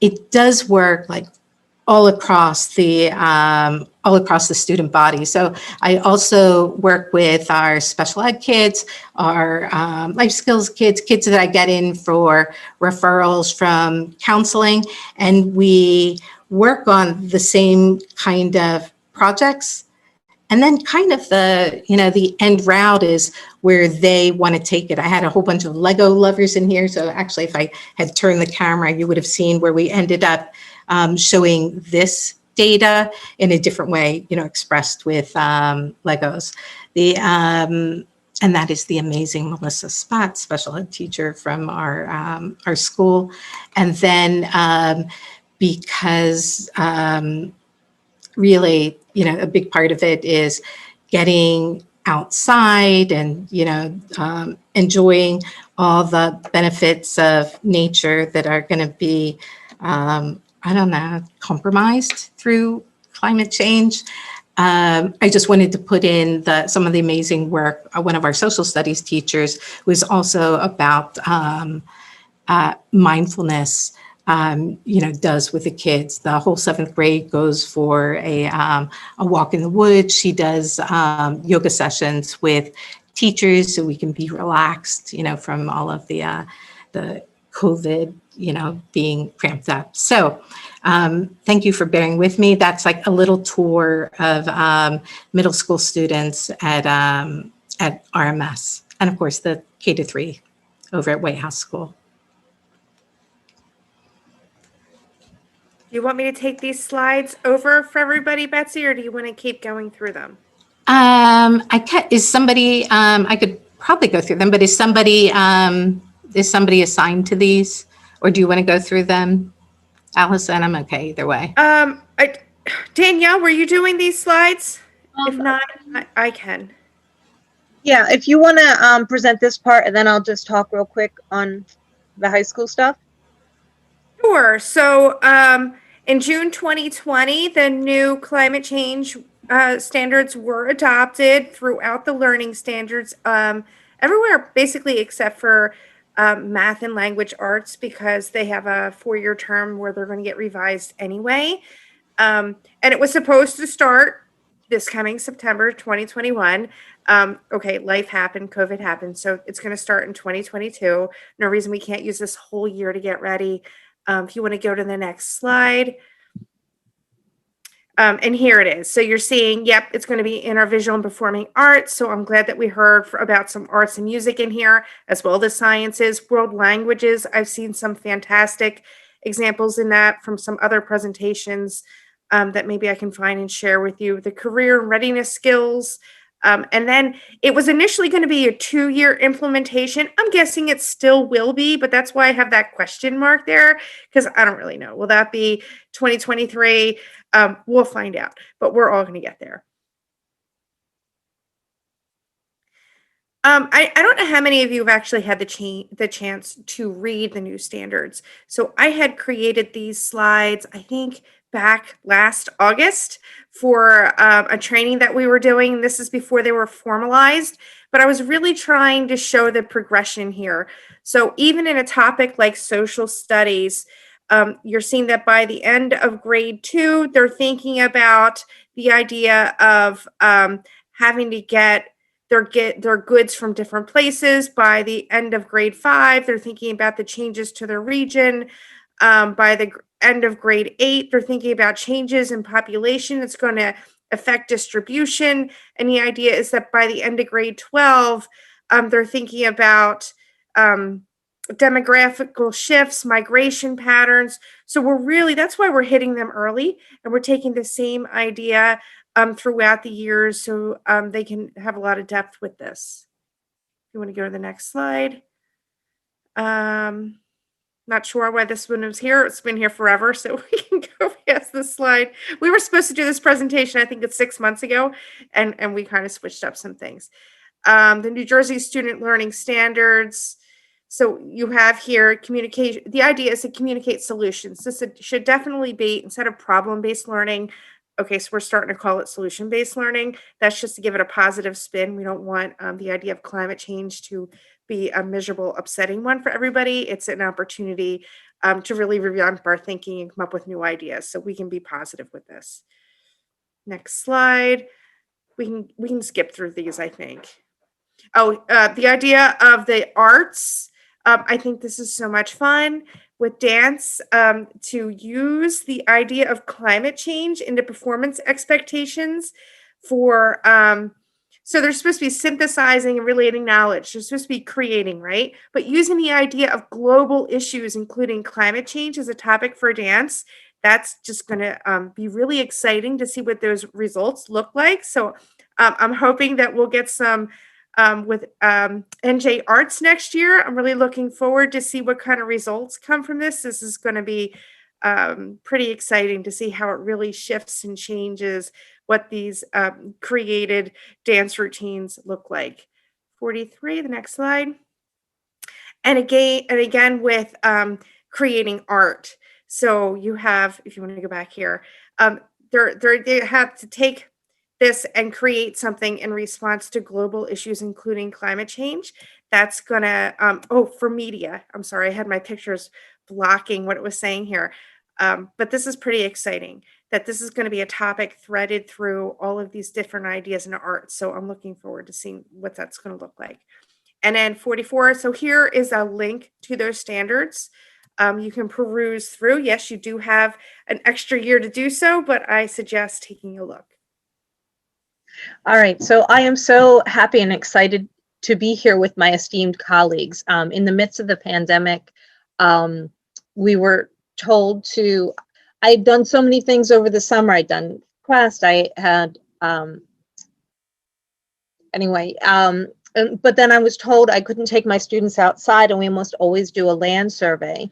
it does work all across the student body. So I also work with our special ed kids, our life skills kids that I get in for referrals from counseling, and we work on the same kind of projects. And then kind of the end route is where they want to take it. I had a whole bunch of Lego lovers in here. So actually, if I had turned the camera, you would have seen where we ended up showing this data in a different way, expressed with Legos. And that is the amazing Melissa Spott, special ed teacher from our school. And then because really, a big part of it is getting outside and, enjoying all the benefits of nature that are going to be compromised through climate change. I just wanted to put in some of the amazing work. One of our social studies teachers was also about mindfulness, does with the kids. The whole 7th grade goes for a walk in the woods. She does yoga sessions with teachers so we can be relaxed, from all of the COVID, being cramped up. So thank you for bearing with me. That's a little tour of middle school students at RMS. And of course, the K-3 over at White House School. Do you want me to take these slides over for everybody, Betsy, or do you want to keep going through them? I could probably go through them, but is somebody assigned to these, or do you want to go through them? Allison, I'm okay either way. Danielle, were you doing these slides? If not, I can. Yeah, if you want to present this part, and then I'll just talk real quick on the high school stuff. Sure. So, in June 2020, the new climate change standards were adopted throughout the learning standards everywhere, basically, except for math and language arts, because they have a 4-year term where they're going to get revised anyway. And it was supposed to start this coming September 2021. Okay, life happened, COVID happened, so it's going to start in 2022. No reason we can't use this whole year to get ready. If you want to go to the next slide. And here it is. So you're seeing, yep, it's going to be in our visual and performing arts. So I'm glad that we heard about some arts and music in here, as well as sciences, world languages. I've seen some fantastic examples in that from some other presentations that maybe I can find and share with you. The career and readiness skills. And then it was initially going to be a 2-year implementation. I'm guessing it still will be, but that's why I have that question mark there, because I don't really know. Will that be 2023? We'll find out, but we're all going to get there. I don't know how many of you have actually had the chance to read the new standards. So I had created these slides, I think, back last August for a training that we were doing. This is before they were formalized, but I was really trying to show the progression here. So even in a topic like social studies, you're seeing that by the end of grade 2, they're thinking about the idea of having to get their goods from different places. By the end of grade 5, they're thinking about the changes to their region. By the end of grade 8, they're thinking about changes in population that's going to affect distribution. And the idea is that by the end of grade 12, they're thinking about demographical shifts, migration patterns. So that's why we're hitting them early, and we're taking the same idea throughout the years, so they can have a lot of depth with this. If you want to go to the next slide. Not sure why this one was here. It's been here forever, so we can go past this slide. We were supposed to do this presentation, I think it's 6 months ago, and we kind of switched up some things. The New Jersey Student Learning Standards. So you have here communication. The idea is to communicate solutions. This should definitely be, instead of problem-based learning, okay, so we're starting to call it solution-based learning. That's just to give it a positive spin. We don't want the idea of climate change to be a miserable, upsetting one for everybody. It's an opportunity to really revamp our thinking and come up with new ideas. So we can be positive with this. Next slide. We can skip through these, I think. Oh, the idea of the arts. I think this is so much fun with dance to use the idea of climate change into performance expectations for, so they're supposed to be synthesizing and relating knowledge. They're supposed to be creating, right? But using the idea of global issues, including climate change as a topic for dance, that's just going to be really exciting to see what those results look like. So I'm hoping that we'll get some with NJ Arts next year. I'm really looking forward to see what kind of results come from this. This is going to be pretty exciting to see how it really shifts and changes what these created dance routines look like. 43, the next slide. And again with creating art. So you have, if you want to go back here, they have to take this and create something in response to global issues, including climate change. That's gonna, for media. I'm sorry, I had my pictures blocking what it was saying here. But this is pretty exciting that this is going to be a topic threaded through all of these different ideas in art. So I'm looking forward to seeing what that's going to look like. And then 44, so here is a link to those standards. You can peruse through. Yes, you do have an extra year to do so, but I suggest taking a look. All right, so I am so happy and excited to be here with my esteemed colleagues. In the midst of the pandemic, we were told to, I'd done so many things over the summer. I'd done Quest, I had, But then I was told I couldn't take my students outside and we must always do a land survey.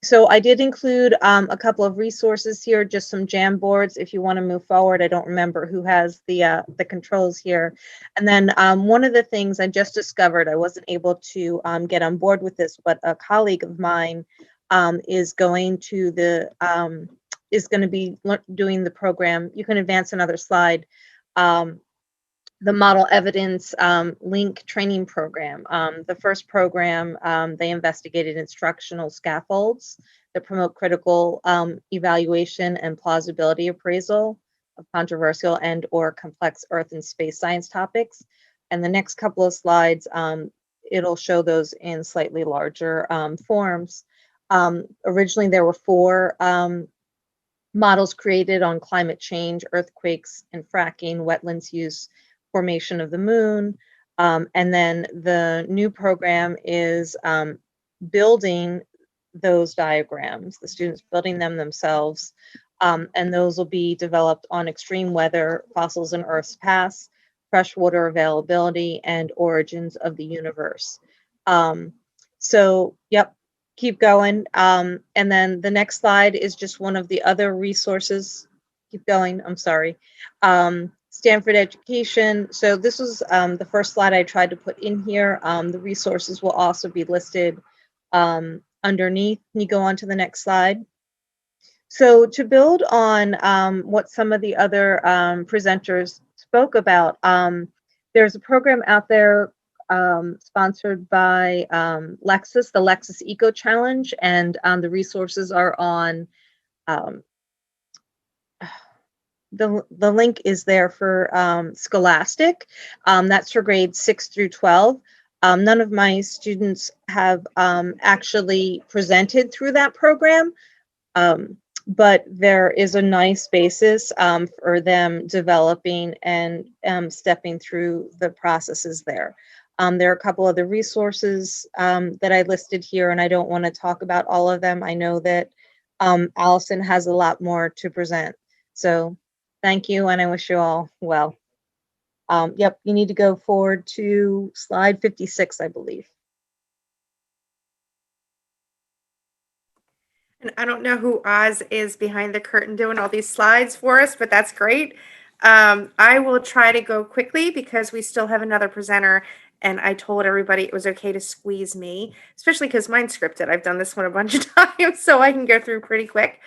So I did include a couple of resources here, just some Jamboards if you want to move forward. I don't remember who has the controls here. And then one of the things I just discovered, I wasn't able to get on board with this, but a colleague of mine is going to be doing the program. You can advance another slide. The Model Evidence Link training program. The first program, they investigated instructional scaffolds that promote critical evaluation and plausibility appraisal of controversial and or complex Earth and space science topics. And the next couple of slides, it'll show those in slightly larger forms. Originally, there were 4 models created on climate change, earthquakes and fracking, wetlands use, formation of the moon. And then the new program is building those diagrams, the students building them themselves. And those will be developed on extreme weather, fossils in Earth's past, freshwater availability, and origins of the universe. So, yep, keep going. And then the next slide is just one of the other resources. Keep going, I'm sorry. Stanford Education. So this was the first slide I tried to put in here. The resources will also be listed underneath. Can you go on to the next slide? So to build on what some of the other presenters spoke about, there's a program out there sponsored by Lexis, the Lexis Eco Challenge, and the resources are on the link is there for Scholastic. That's for grades 6 through 12. None of my students have actually presented through that program, but there is a nice basis for them developing and stepping through the processes there. There are a couple other resources that I listed here, and I don't want to talk about all of them. I know that Allison has a lot more to present. So thank you, and I wish you all well. Yep, you need to go forward to slide 56, I believe. And I don't know who Oz is behind the curtain doing all these slides for us, but that's great. I will try to go quickly because we still have another presenter, and I told everybody it was okay to squeeze me, especially because mine's scripted. I've done this one a bunch of times, so I can go through pretty quick.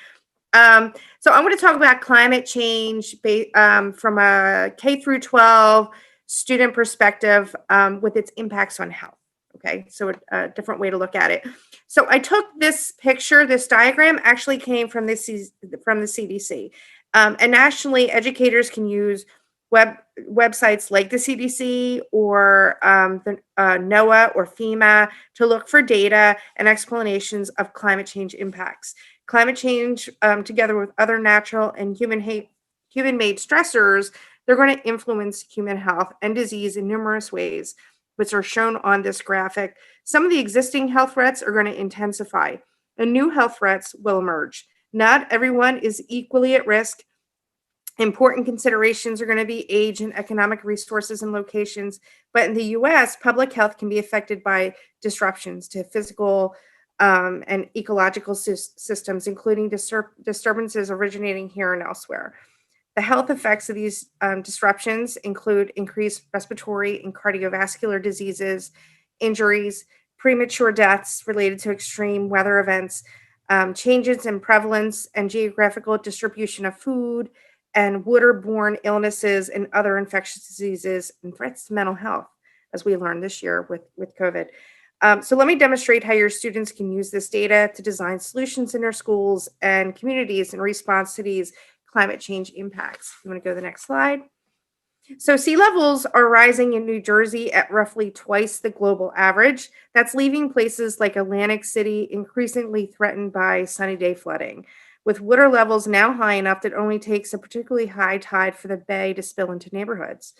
So I'm going to talk about climate change from a K through 12 student perspective with its impacts on health. Okay, so a different way to look at it. So I took this picture, this diagram actually came from the CDC. And nationally, educators can use websites like the CDC or the NOAA or FEMA to look for data and explanations of climate change impacts. Climate change, together with other natural and human-made stressors, they're going to influence human health and disease in numerous ways, which are shown on this graphic. Some of the existing health threats are going to intensify, and new health threats will emerge. Not everyone is equally at risk. Important considerations are going to be age and economic resources and locations. But in the US, public health can be affected by disruptions to physical and ecological systems, including disturbances originating here and elsewhere. The health effects of these disruptions include increased respiratory and cardiovascular diseases, injuries, premature deaths related to extreme weather events, changes in prevalence and geographical distribution of food, and waterborne illnesses and other infectious diseases, and threats to mental health, as we learned this year with COVID. So let me demonstrate how your students can use this data to design solutions in their schools and communities in response to these climate change impacts. You want to go to the next slide? So sea levels are rising in New Jersey at roughly twice the global average. That's leaving places like Atlantic City increasingly threatened by sunny day flooding, with water levels now high enough that it only takes a particularly high tide for the bay to spill into neighborhoods.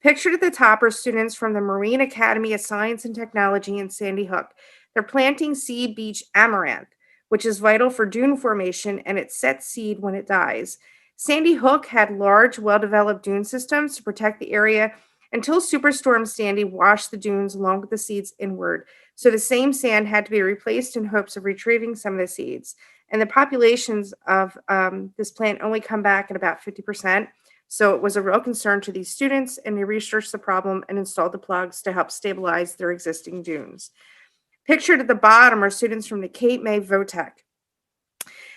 Pictured at the top are students from the Marine Academy of Science and Technology in Sandy Hook. They're planting seed beach amaranth, which is vital for dune formation, and it sets seed when it dies. Sandy Hook had large, well-developed dune systems to protect the area, until Superstorm Sandy washed the dunes along with the seeds inward. So the same sand had to be replaced in hopes of retrieving some of the seeds. And the populations of this plant only come back at about 50%. So it was a real concern to these students, and they researched the problem and installed the plugs to help stabilize their existing dunes. Pictured at the bottom are students from the Cape May VOTEC.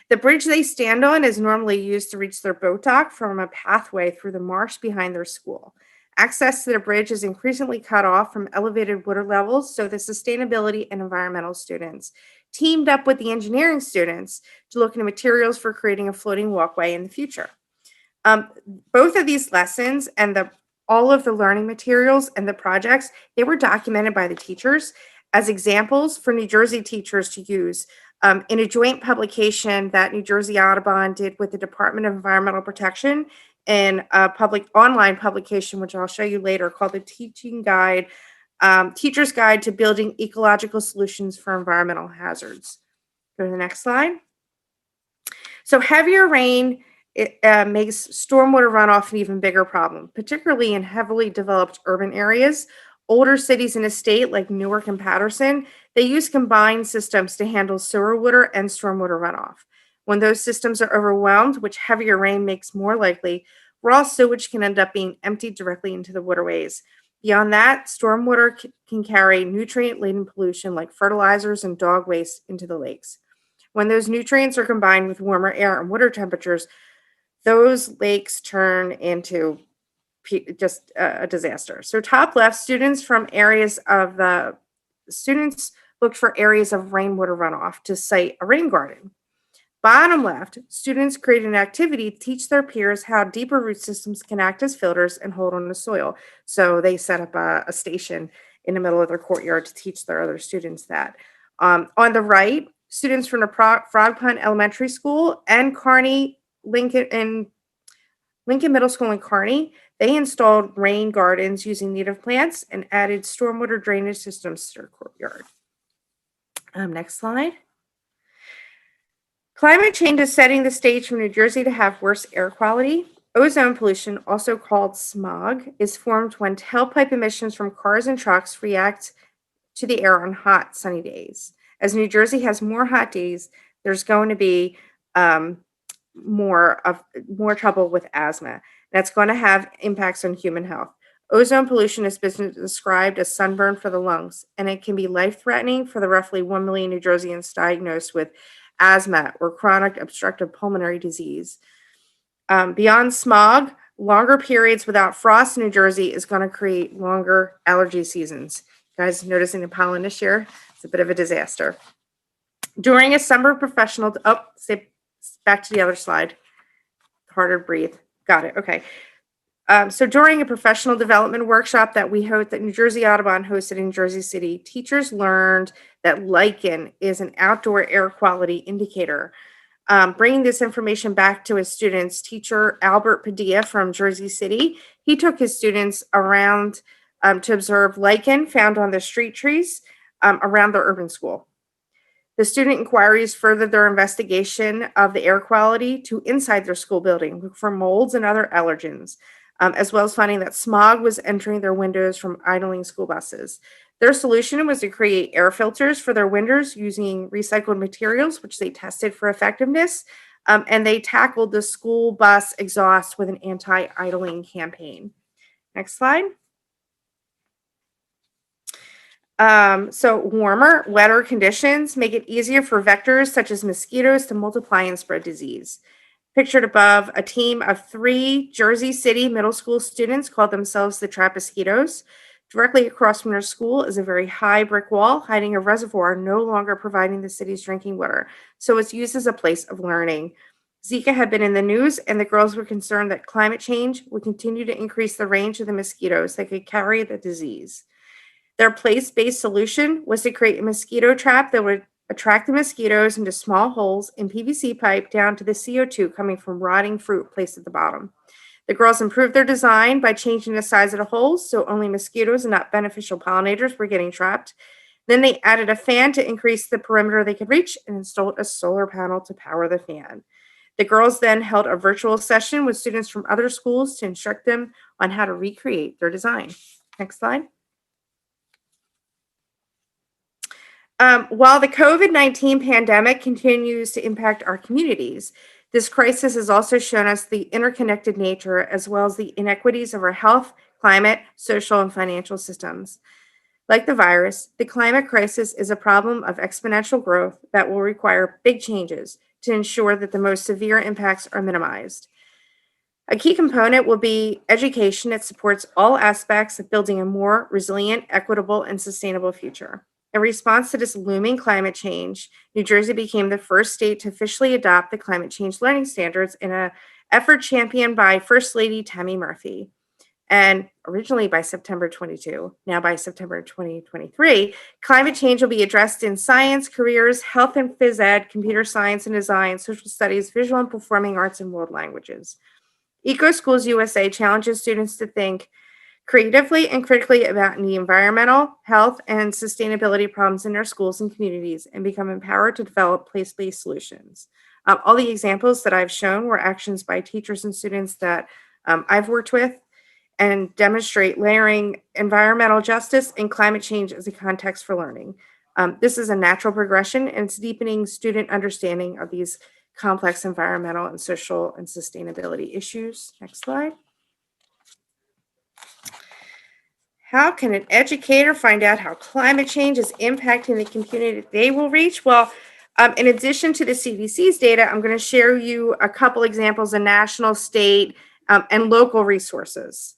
The bridge they stand on is normally used to reach their boat dock from a pathway through the marsh behind their school. Access to the bridge is increasingly cut off from elevated water levels, so the sustainability and environmental students teamed up with the engineering students to look into materials for creating a floating walkway in the future. Both of these lessons and all of the learning materials and the projects, they were documented by the teachers as examples for New Jersey teachers to use in a joint publication that New Jersey Audubon did with the Department of Environmental Protection in a public online publication, which I'll show you later, called the Teaching Guide, Teacher's Guide to Building Ecological Solutions for Environmental Hazards. Go to the next slide. So heavier rain makes stormwater runoff an even bigger problem, particularly in heavily developed urban areas. Older cities in a state like Newark and Patterson, they use combined systems to handle sewer water and stormwater runoff. When those systems are overwhelmed, which heavier rain makes more likely, raw sewage can end up being emptied directly into the waterways. Beyond that, stormwater can carry nutrient-laden pollution like fertilizers and dog waste into the lakes. When those nutrients are combined with warmer air and water temperatures, those lakes turn into just a disaster. So top left, students looked for areas of rainwater runoff to site a rain garden. Bottom left, students created an activity to teach their peers how deeper root systems can act as filters and hold on to soil. So they set up a station in the middle of their courtyard to teach their other students that. On the right, students from the Frog Pond Elementary School and Lincoln Middle School in Kearney, they installed rain gardens using native plants and added stormwater drainage systems to their courtyard. Next slide. Climate change is setting the stage for New Jersey to have worse air quality. Ozone pollution, also called smog, is formed when tailpipe emissions from cars and trucks react to the air on hot, sunny days. As New Jersey has more hot days, there's going to be more trouble with asthma. That's going to have impacts on human health. Ozone pollution has been described as sunburn for the lungs, and it can be life-threatening for the roughly 1 million New Jerseyans diagnosed with asthma or chronic obstructive pulmonary disease. Beyond smog, longer periods without frost in New Jersey is going to create longer allergy seasons. You guys noticing the pollen this year? It's a bit of a disaster. During a summer professional, back to the other slide. Harder to breathe. Got it. Okay. So during a professional development workshop that New Jersey Audubon hosted in Jersey City, teachers learned that lichen is an outdoor air quality indicator. Bringing this information back to his students, teacher Albert Padilla from Jersey City, he took his students around to observe lichen found on the street trees around their urban school. The student inquiries furthered their investigation of the air quality to inside their school building, look for molds and other allergens, as well as finding that smog was entering their windows from idling school buses. Their solution was to create air filters for their windows using recycled materials, which they tested for effectiveness, and they tackled the school bus exhaust with an anti-idling campaign. Next slide. So warmer, wetter conditions make it easier for vectors such as mosquitoes to multiply and spread disease. Pictured above, a team of 3 Jersey City middle school students called themselves the Trapeskitos. Directly across from their school is a very high brick wall hiding a reservoir no longer providing the city's drinking water, so it's used as a place of learning. Zika had been in the news, and the girls were concerned that climate change would continue to increase the range of the mosquitoes that could carry the disease. Their place-based solution was to create a mosquito trap that would attract the mosquitoes into small holes in PVC pipe down to the CO2 coming from rotting fruit placed at the bottom. The girls improved their design by changing the size of the holes so only mosquitoes and not beneficial pollinators were getting trapped. Then they added a fan to increase the perimeter they could reach and installed a solar panel to power the fan. The girls then held a virtual session with students from other schools to instruct them on how to recreate their design. Next slide. While the COVID-19 pandemic continues to impact our communities, this crisis has also shown us the interconnected nature as well as the inequities of our health, climate, social, and financial systems. Like the virus, the climate crisis is a problem of exponential growth that will require big changes to ensure that the most severe impacts are minimized. A key component will be education that supports all aspects of building a more resilient, equitable, and sustainable future. In response to this looming climate change, New Jersey became the first state to officially adopt the climate change learning standards in an effort championed by First Lady Tammy Murphy. And originally by September 22, now by September 2023, climate change will be addressed in science, careers, health and phys ed, computer science and design, social studies, visual and performing arts, and world languages. Eco Schools USA challenges students to think creatively and critically about the environmental, health, and sustainability problems in their schools and communities and become empowered to develop place-based solutions. All the examples that I've shown were actions by teachers and students that I've worked with and demonstrate layering environmental justice and climate change as a context for learning. This is a natural progression, and it's deepening student understanding of these complex environmental and social and sustainability issues. Next slide. How can an educator find out how climate change is impacting the community they will reach? Well, in addition to the CDC's data, I'm going to share you a couple examples of national, state, and local resources.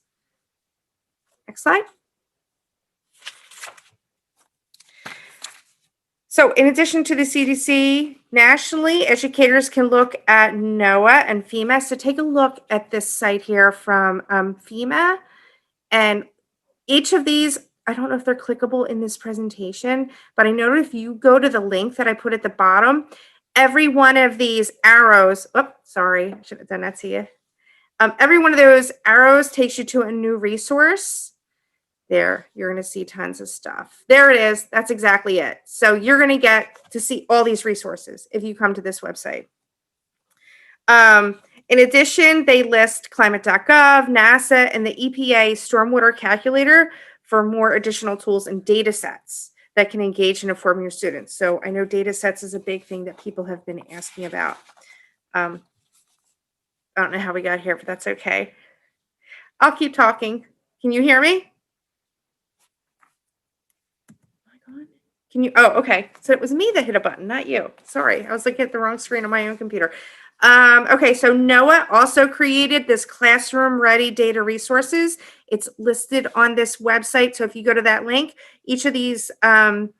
Next slide. So in addition to the CDC, nationally, educators can look at NOAA and FEMA. So take a look at this site here from FEMA. And each of these, I don't know if they're clickable in this presentation, but I know if you go to the link that I put at the bottom, every one of these arrows, sorry, I should have done that to you. Every one of those arrows takes you to a new resource. There, you're going to see tons of stuff. There it is. That's exactly it. So you're going to get to see all these resources if you come to this website. In addition, they list climate.gov, NASA, and the EPA Stormwater Calculator for more additional tools and data sets that can engage and inform your students. So I know data sets is a big thing that people have been asking about. I don't know how we got here, but that's okay. I'll keep talking. Can you hear me? Can you? Oh, okay. So it was me that hit a button, not you. Sorry, I was looking at the wrong screen on my own computer. Okay, so NOAA also created this classroom-ready data resources. It's listed on this website. So if you go to that link, each of these are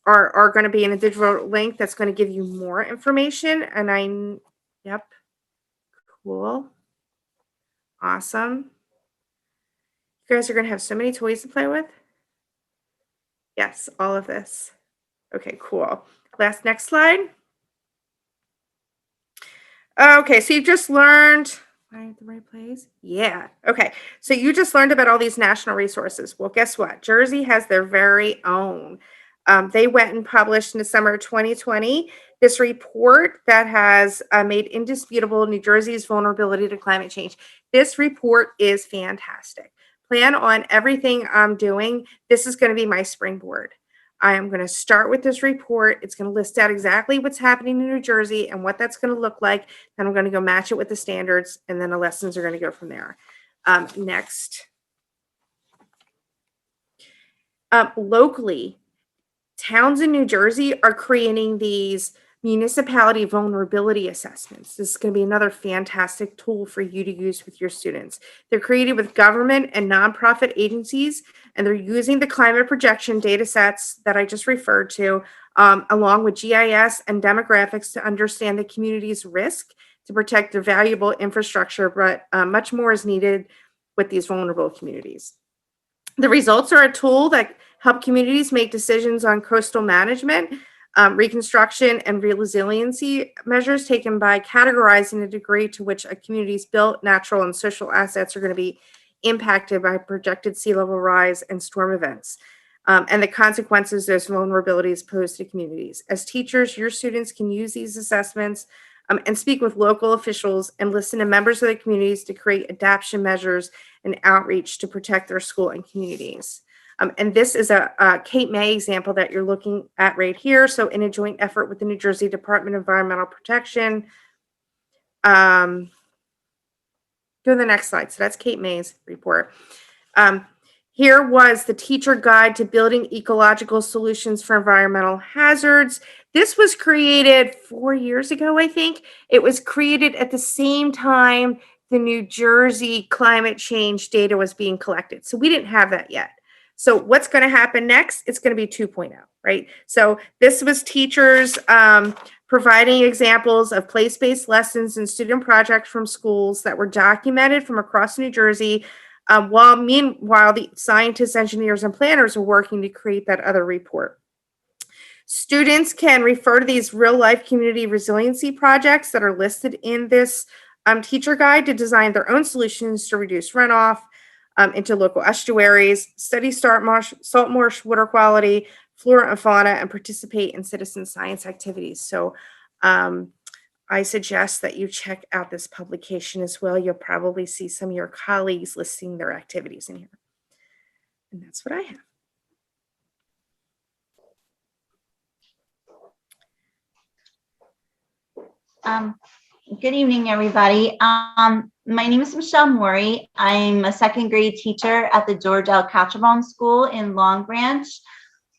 going to be in a digital link that's going to give you more information. And yep, cool, awesome. You guys are going to have so many toys to play with. Yes, all of this. Okay, cool. Next slide. Okay, so you just learned, am I at the right place? Yeah, okay. So you just learned about all these national resources. Well, guess what? Jersey has their very own. They went and published in the summer of 2020 this report that has made indisputable New Jersey's vulnerability to climate change. This report is fantastic. Plan on everything I'm doing. This is going to be my springboard. I am going to start with this report. It's going to list out exactly what's happening in New Jersey and what that's going to look like. Then I'm going to go match it with the standards, and then the lessons are going to go from there. Next. Locally, towns in New Jersey are creating these municipality vulnerability assessments. This is going to be another fantastic tool for you to use with your students. They're created with government and nonprofit agencies, and they're using the climate projection data sets that I just referred to, along with GIS and demographics to understand the community's risk to protect their valuable infrastructure, but much more is needed with these vulnerable communities. The results are a tool that help communities make decisions on coastal management, reconstruction, and resiliency measures taken by categorizing the degree to which a community's built, natural, and social assets are going to be impacted by projected sea level rise and storm events, and the consequences those vulnerabilities pose to communities. As teachers, your students can use these assessments and speak with local officials and listen to members of the communities to create adaptation measures and outreach to protect their school and communities. And this is a Cape May example that you're looking at right here. So in a joint effort with the New Jersey Department of Environmental Protection, go to the next slide. So that's Cape May's report. Here was the teacher guide to building ecological solutions for environmental hazards. This was created 4 years ago, I think. It was created at the same time the New Jersey climate change data was being collected. So we didn't have that yet. So what's going to happen next? It's going to be 2.0, right? So this was teachers providing examples of place-based lessons and student projects from schools that were documented from across New Jersey, meanwhile the scientists, engineers, and planners are working to create that other report. Students can refer to these real-life community resiliency projects that are listed in this teacher guide to design their own solutions to reduce runoff into local estuaries, study salt marsh water quality, flora and fauna, and participate in citizen science activities. So I suggest that you check out this publication as well. You'll probably see some of your colleagues listing their activities in here. And that's what I have. Good evening, everybody. My name is Michelle Morey. I'm a second grade teacher at the George L. Katcherbaum School in Long Branch.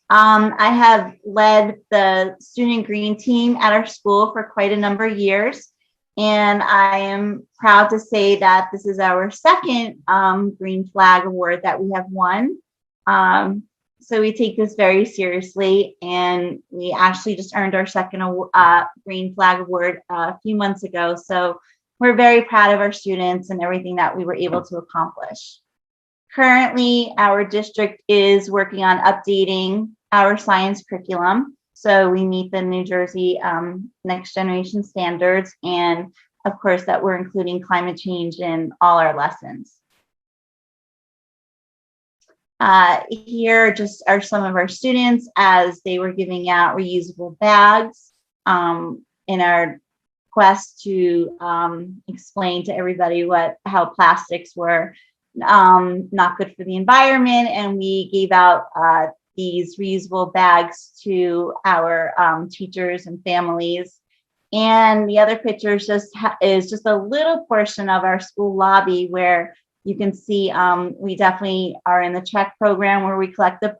I have led the student green team at our school for quite a number of years, and I am proud to say that this is our second Green Flag Award that we have won. So we take this very seriously, and we actually just earned our second Green Flag Award a few months ago. So we're very proud of our students and everything that we were able to accomplish. Currently, our district is working on updating our science curriculum. So we meet the New Jersey Next Generation standards, and of course that we're including climate change in all our lessons. Here just are some of our students as they were giving out reusable bags in our quest to explain to everybody how plastics were not good for the environment, and we gave out these reusable bags to our teachers and families. And the other picture is just a little portion of our school lobby where you can see we definitely are in the check program where we collect the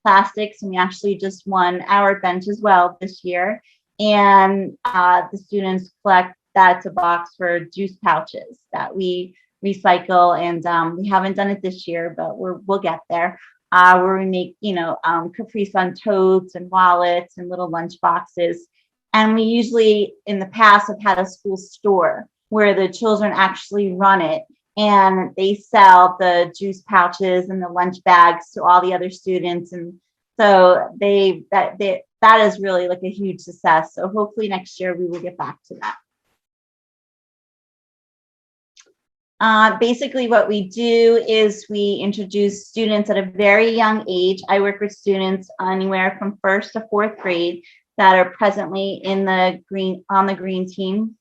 plastics, and we actually just won our bench as well this year. And the students collect that to box for juice pouches that we recycle, and we haven't done it this year, but we'll get there. Where we make, Capri Sun totes and wallets and little lunch boxes. And we usually in the past have had a school store where the children actually run it, and they sell the juice pouches and the lunch bags to all the other students. And so that is really like a huge success. So hopefully next year we will get back to that. Basically what we do is we introduce students at a very young age. I work with students anywhere from 1st to 4th grade that are presently on the green team.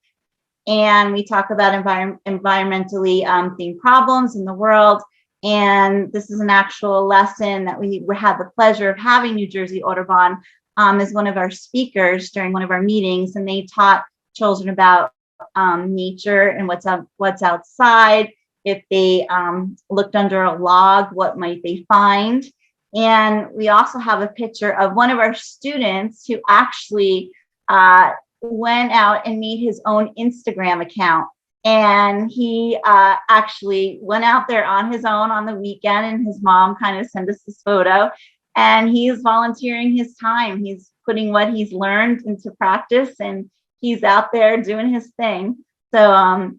And we talk about environmentally themed problems in the world. And this is an actual lesson that we had the pleasure of having New Jersey Audubon as one of our speakers during one of our meetings. And they taught children about nature and what's outside. If they looked under a log, what might they find? And we also have a picture of one of our students who actually went out and made his own Instagram account. And he actually went out there on his own on the weekend, and his mom kind of sent us this photo. And he's volunteering his time. He's putting what he's learned into practice, and he's out there doing his thing. So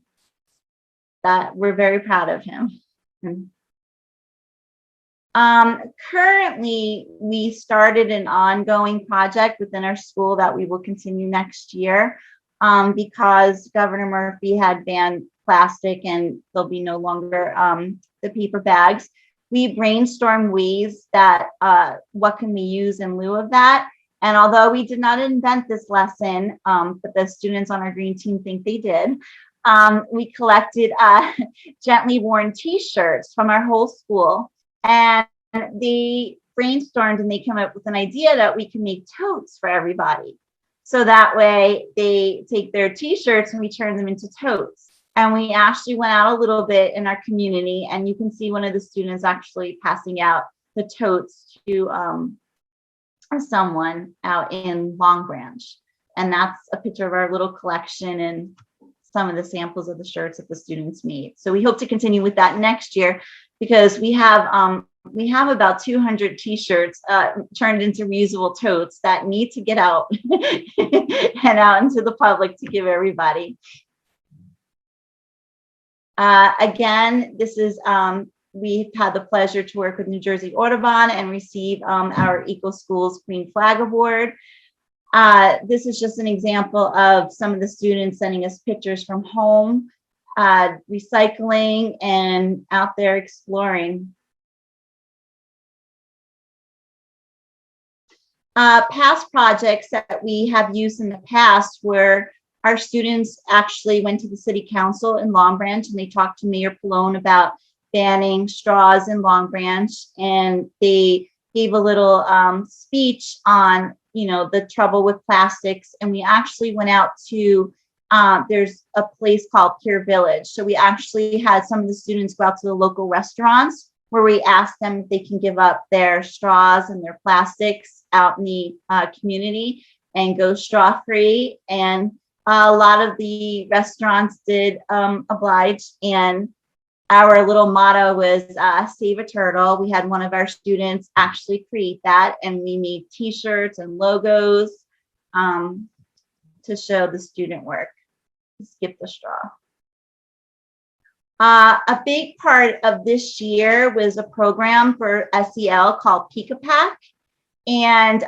that we're very proud of him. Currently, we started an ongoing project within our school that we will continue next year because Governor Murphy had banned plastic and there'll be no longer the paper bags. We brainstormed ways that what can we use in lieu of that. And although we did not invent this lesson, but the students on our green team think they did, we collected gently worn t-shirts from our whole school, and they brainstormed and they came up with an idea that we can make totes for everybody. So that way they take their t-shirts and we turn them into totes. And we actually went out a little bit in our community, and you can see one of the students actually passing out the totes to someone out in Long Branch. And that's a picture of our little collection and some of the samples of the shirts that the students made. So we hope to continue with that next year, because we have about 200 t-shirts turned into reusable totes that need to get out and out into the public to give everybody. Again, this is, we've had the pleasure to work with New Jersey Audubon and receive our Eco Schools Green Flag Award. This is just an example of some of the students sending us pictures from home, recycling, and out there exploring. Past projects that we have used in the past were our students actually went to the city council in Long Branch and they talked to Mayor Pallone about banning straws in Long Branch, and they gave a little speech on, you know, the trouble with plastics. And we actually went out to, there's a place called Pure Village. So we actually had some of the students go out to the local restaurants where we asked them if they can give up their straws and their plastics out in the community and go straw free. And a lot of the restaurants did oblige, and our little motto was save a turtle. We had one of our students actually create that, and we made t-shirts and logos to show the student work. Skip the straw. A big part of this year was a program for SEL called Pika-Pack. And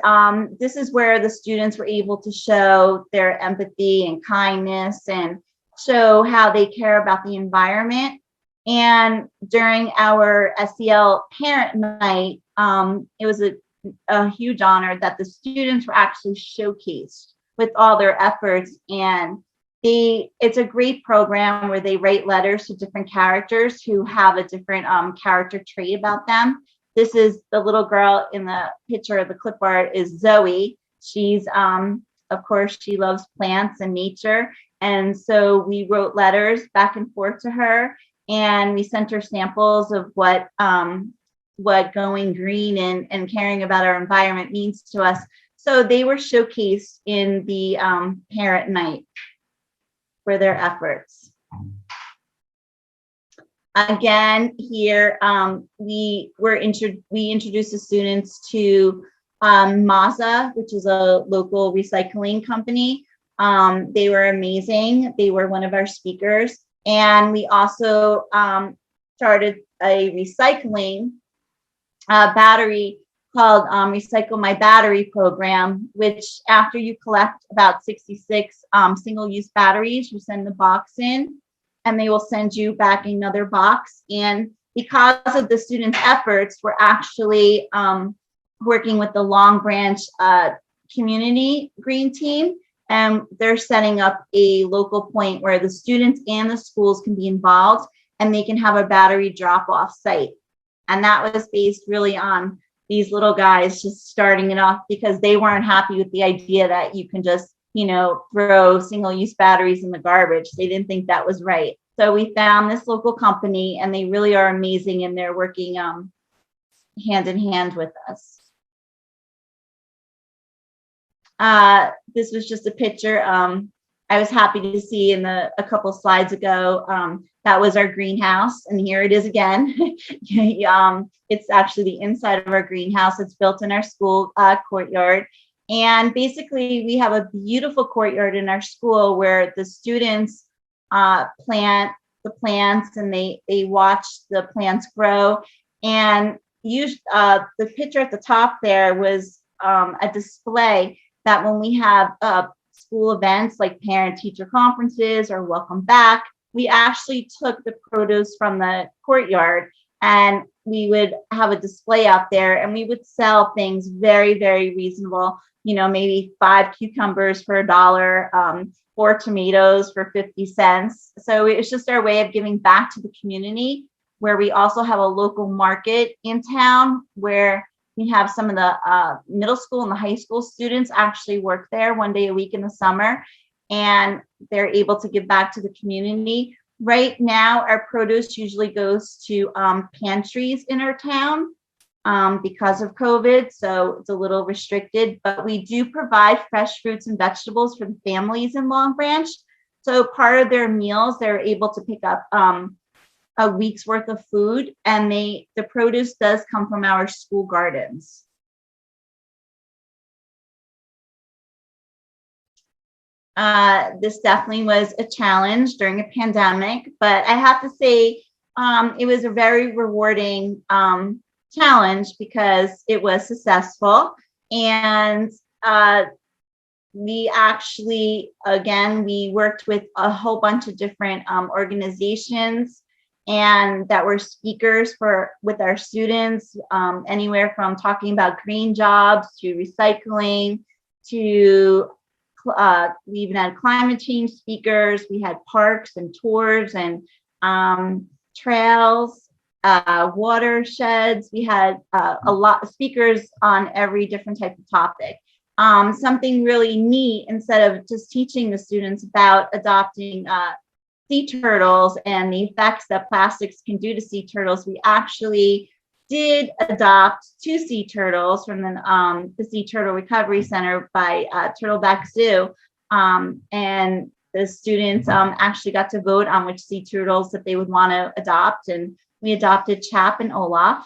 this is where the students were able to show their empathy and kindness and show how they care about the environment. And during our SEL parent night, it was a huge honor that the students were actually showcased with all their efforts. And it's a great program where they write letters to different characters who have a different character trait about them. This is the little girl in the picture of the clip art is Zoe. She's, of course, she loves plants and nature. And so we wrote letters back and forth to her, and we sent her samples of what going green and caring about our environment means to us. So they were showcased in the parent night for their efforts. Again, here we introduced the students to Maza, which is a local recycling company. They were amazing. They were one of our speakers. And we also started a recycling battery called Recycle My Battery program, which after you collect about 66 single-use batteries, you send the box in, and they will send you back another box. And because of the students' efforts, we're actually working with the Long Branch community green team, and they're setting up a local point where the students and the schools can be involved, and they can have a battery drop-off site. And that was based really on these little guys just starting it off because they weren't happy with the idea that you can just, you know, throw single-use batteries in the garbage. They didn't think that was right. So we found this local company, and they really are amazing, and they're working hand in hand with us. This was just a picture I was happy to see in a couple slides ago. That was our greenhouse, and here it is again. It's actually the inside of our greenhouse. It's built in our school courtyard. And basically, we have a beautiful courtyard in our school where the students plant the plants, and they watch the plants grow. And the picture at the top there was a display that when we have school events like parent-teacher conferences or welcome back, we actually took the produce from the courtyard and we would have a display out there, and we would sell things very, very reasonable maybe 5 cucumbers for $1, 4 tomatoes for 50 cents. So it's just our way of giving back to the community, where we also have a local market in town where we have some of the middle school and the high school students actually work there 1 day a week in the summer, and they're able to give back to the community. Right now, our produce usually goes to pantries in our town because of COVID, so it's a little restricted, but we do provide fresh fruits and vegetables for the families in Long Branch. So part of their meals, they're able to pick up a week's worth of food, and the produce does come from our school gardens. This definitely was a challenge during a pandemic, but I have to say it was a very rewarding challenge because it was successful. And we actually, again, we worked with a whole bunch of different organizations and that were speakers with our students, anywhere from talking about green jobs to recycling to we even had climate change speakers. We had parks and tours and trails, watersheds. We had a lot of speakers on every different type of topic. Something really neat, instead of just teaching the students about adopting sea turtles and the effects that plastics can do to sea turtles, we actually did adopt 2 sea turtles from the Sea Turtle Recovery Center by Turtleback Zoo. And the students actually got to vote on which sea turtles that they would want to adopt. And we adopted Chap and Olaf.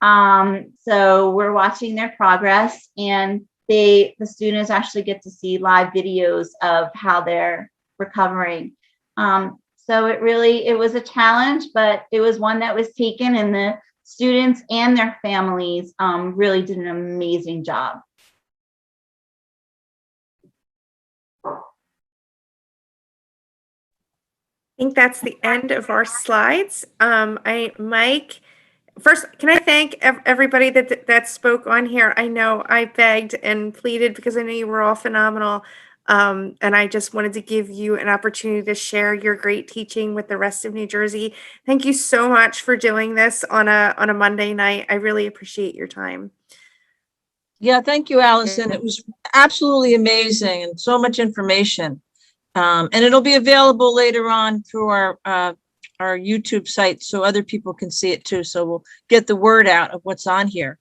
So we're watching their progress, and the students actually get to see live videos of how they're recovering. So it was a challenge, but it was one that was taken, and the students and their families really did an amazing job. I think that's the end of our slides. Mike, first, can I thank everybody that spoke on here? I know I begged and pleaded because I know you were all phenomenal. And I just wanted to give you an opportunity to share your great teaching with the rest of New Jersey. Thank you so much for doing this on a Monday night. I really appreciate your time. Yeah, thank you, Allison. It was absolutely amazing and so much information. And it'll be available later on through our YouTube site so other people can see it too. So we'll get the word out of what's on here.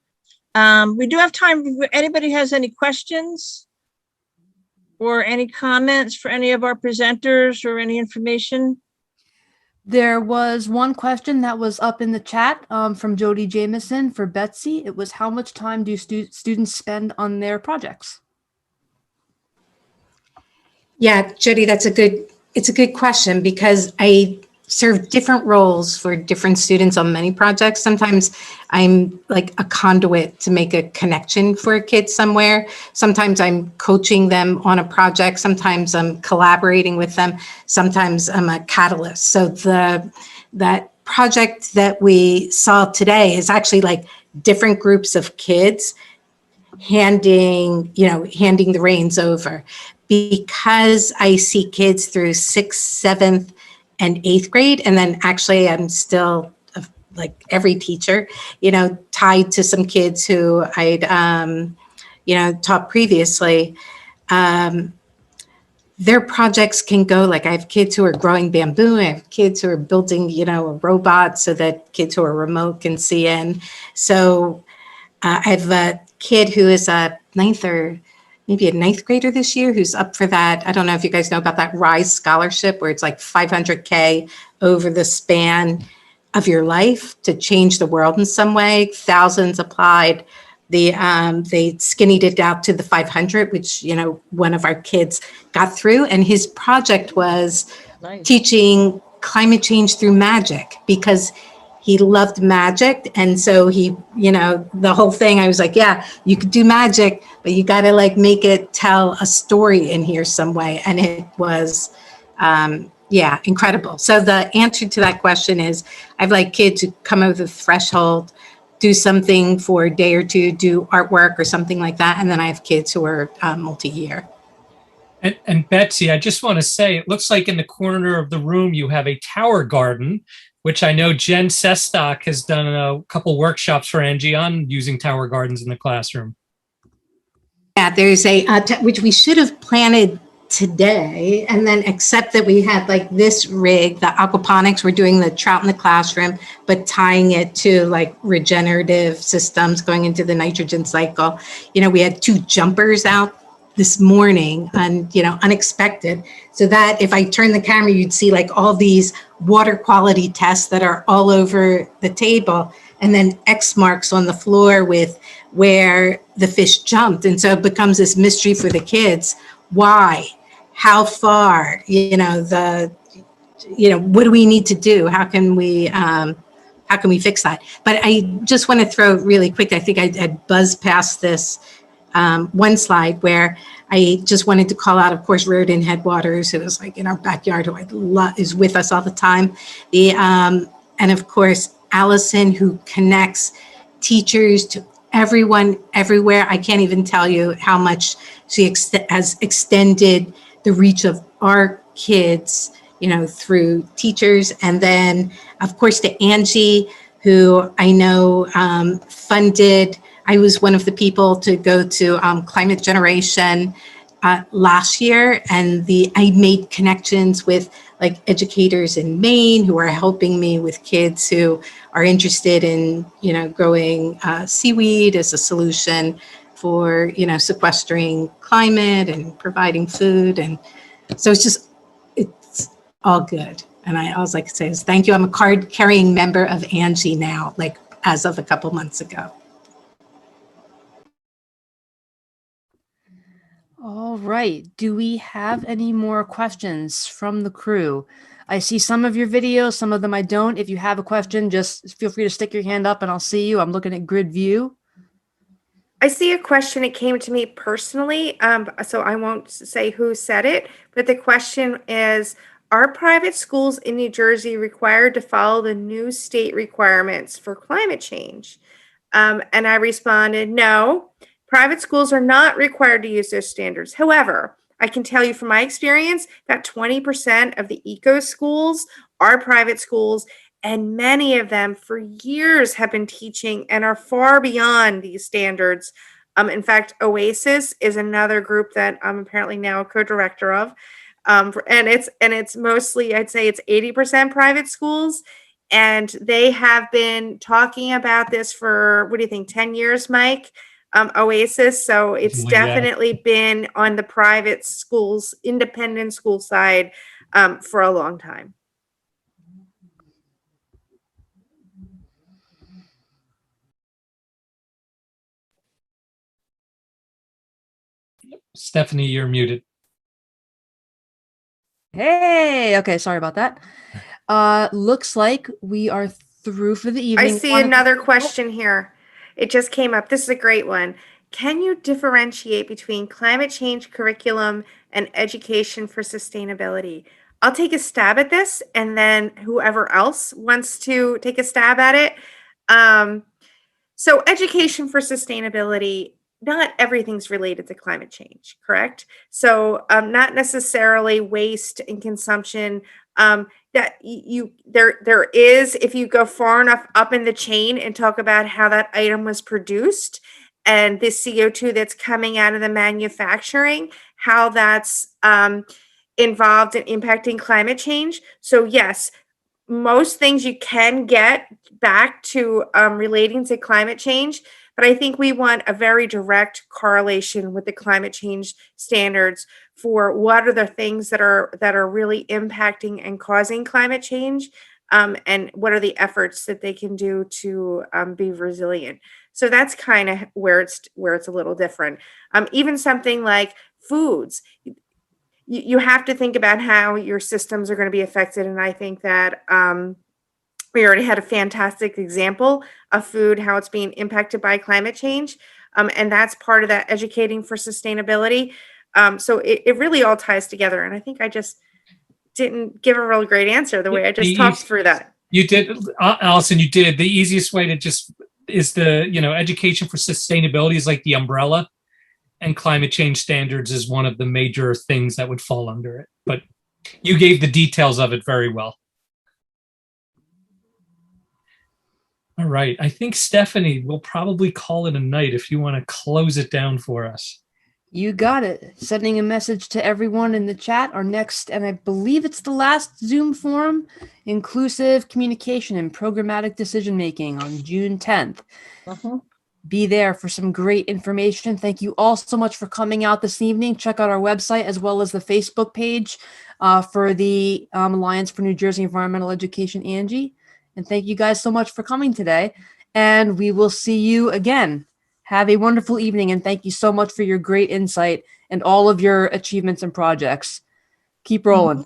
We do have time if anybody has any questions or any comments for any of our presenters or any information. There was one question that was up in the chat from Jody Jameson for Betsy. It was, how much time do students spend on their projects? Yeah, Jody, it's a good question, because I serve different roles for different students on many projects. Sometimes I'm like a conduit to make a connection for a kid somewhere. Sometimes I'm coaching them on a project. Sometimes I'm collaborating with them. Sometimes I'm a catalyst. So that project that we saw today is actually like different groups of kids handing the reins over, because I see kids through 6th, 7th, and 8th grade. And then actually I'm still, like every teacher, tied to some kids who I'd, taught previously. Their projects can go, like I have kids who are growing bamboo. I have kids who are building, a robot so that kids who are remote can see in. So I have a kid who is a 9th or maybe a 9th grader this year who's up for that. I don't know if you guys know about that RISE scholarship, where it's like $500K over the span of your life to change the world in some way. Thousands applied. They skinnied it out to the 500, which, one of our kids got through. And his project was teaching climate change through magic, because he loved magic. And so he, the whole thing, I was like, yeah, you could do magic, but you got to like make it tell a story in here some way. And it was, incredible. So the answer to that question is, I have like kids who come over the threshold do something for a day or two, do artwork or something like that. And then I have kids who are multi-year. And Betsy, I just want to say, it looks like in the corner of the room you have a tower garden, which I know Jen Sestock has done a couple workshops for Angie on using tower gardens in the classroom. Yeah, there's which we should have planted today, and then except that we had like this rig, the aquaponics, we're doing the trout in the classroom, but tying it to like regenerative systems going into the nitrogen cycle. You know, we had 2 jumpers out this morning and, you know, unexpected. So that if I turn the camera, you'd see like all these water quality tests that are all over the table, and then X marks on the floor with where the fish jumped. And so it becomes this mystery for the kids. Why? How far? You know, what do we need to do? How can we fix that? But I just want to throw really quick, I think I'd buzzed past this one slide where I just wanted to call out, of course, Rodin Headwaters, who is like in our backyard, who I love, is with us all the time. And of course, Allison, who connects teachers to everyone, everywhere. I can't even tell you how much she has extended the reach of our kids, you know, through teachers. And then, of course, to Angie, who I know funded. I was one of the people to go to Climate Generation last year, and I made connections with like educators in Maine who are helping me with kids who are interested in, you know, growing seaweed as a solution for, you know, sequestering climate and providing food. And so it's all good. And I always like to say is thank you. I'm a card carrying member of Angie now, like as of a couple months ago. All right. Do we have any more questions from the crew? I see some of your videos, some of them I don't. If you have a question, just feel free to stick your hand up and I'll see you. I'm looking at grid view. I see a question. It came to me personally, so I won't say who said it, but the question is, are private schools in New Jersey required to follow the new state requirements for climate change? And I responded, no, private schools are not required to use those standards. However, I can tell you from my experience that 20% of the eco schools are private schools, and many of them for years have been teaching and are far beyond these standards. In fact, Oasis is another group that I'm apparently now a co-director of. And it's mostly, I'd say it's 80% private schools. And they have been talking about this for, what do you think, 10 years, Mike? Oasis. So it's definitely been on the private schools, independent school side for a long time. Stephanie, you're muted. Hey, okay, sorry about that. Looks like we are through for the evening. I see another question here. It just came up. This is a great one. Can you differentiate between climate change curriculum and education for sustainability? I'll take a stab at this, and then whoever else wants to take a stab at it. So education for sustainability, not everything's related to climate change, correct? So not necessarily waste and consumption. That there is, if you go far enough up in the chain and talk about how that item was produced and the CO2 that's coming out of the manufacturing, how that's involved in impacting climate change. So yes, most things you can get back to relating to climate change, but I think we want a very direct correlation with the climate change standards for what are the things that are really impacting and causing climate change, and what are the efforts that they can do to be resilient. So that's kind of where it's a little different. Even something like foods, you have to think about how your systems are going to be affected, and I think that we already had a fantastic example of food, how it's being impacted by climate change. And that's part of that educating for sustainability. So it really all ties together. And I think I just didn't give a real great answer the way I just talked through that. You did, Allison, you did. The easiest way to just is the, education for sustainability is like the umbrella, and climate change standards is one of the major things that would fall under it. But you gave the details of it very well. All right. I think, Stephanie, we'll probably call it a night if you want to close it down for us. You got it. Sending a message to everyone in the chat. Our next, and I believe it's the last Zoom forum, inclusive communication and programmatic decision making on June 10th. Be there for some great information. Thank you all so much for coming out this evening. Check out our website as well as the Facebook page for the Alliance for New Jersey Environmental Education, Angie. And thank you guys so much for coming today. And we will see you again. Have a wonderful evening, and thank you so much for your great insight and all of your achievements and projects. Keep rolling.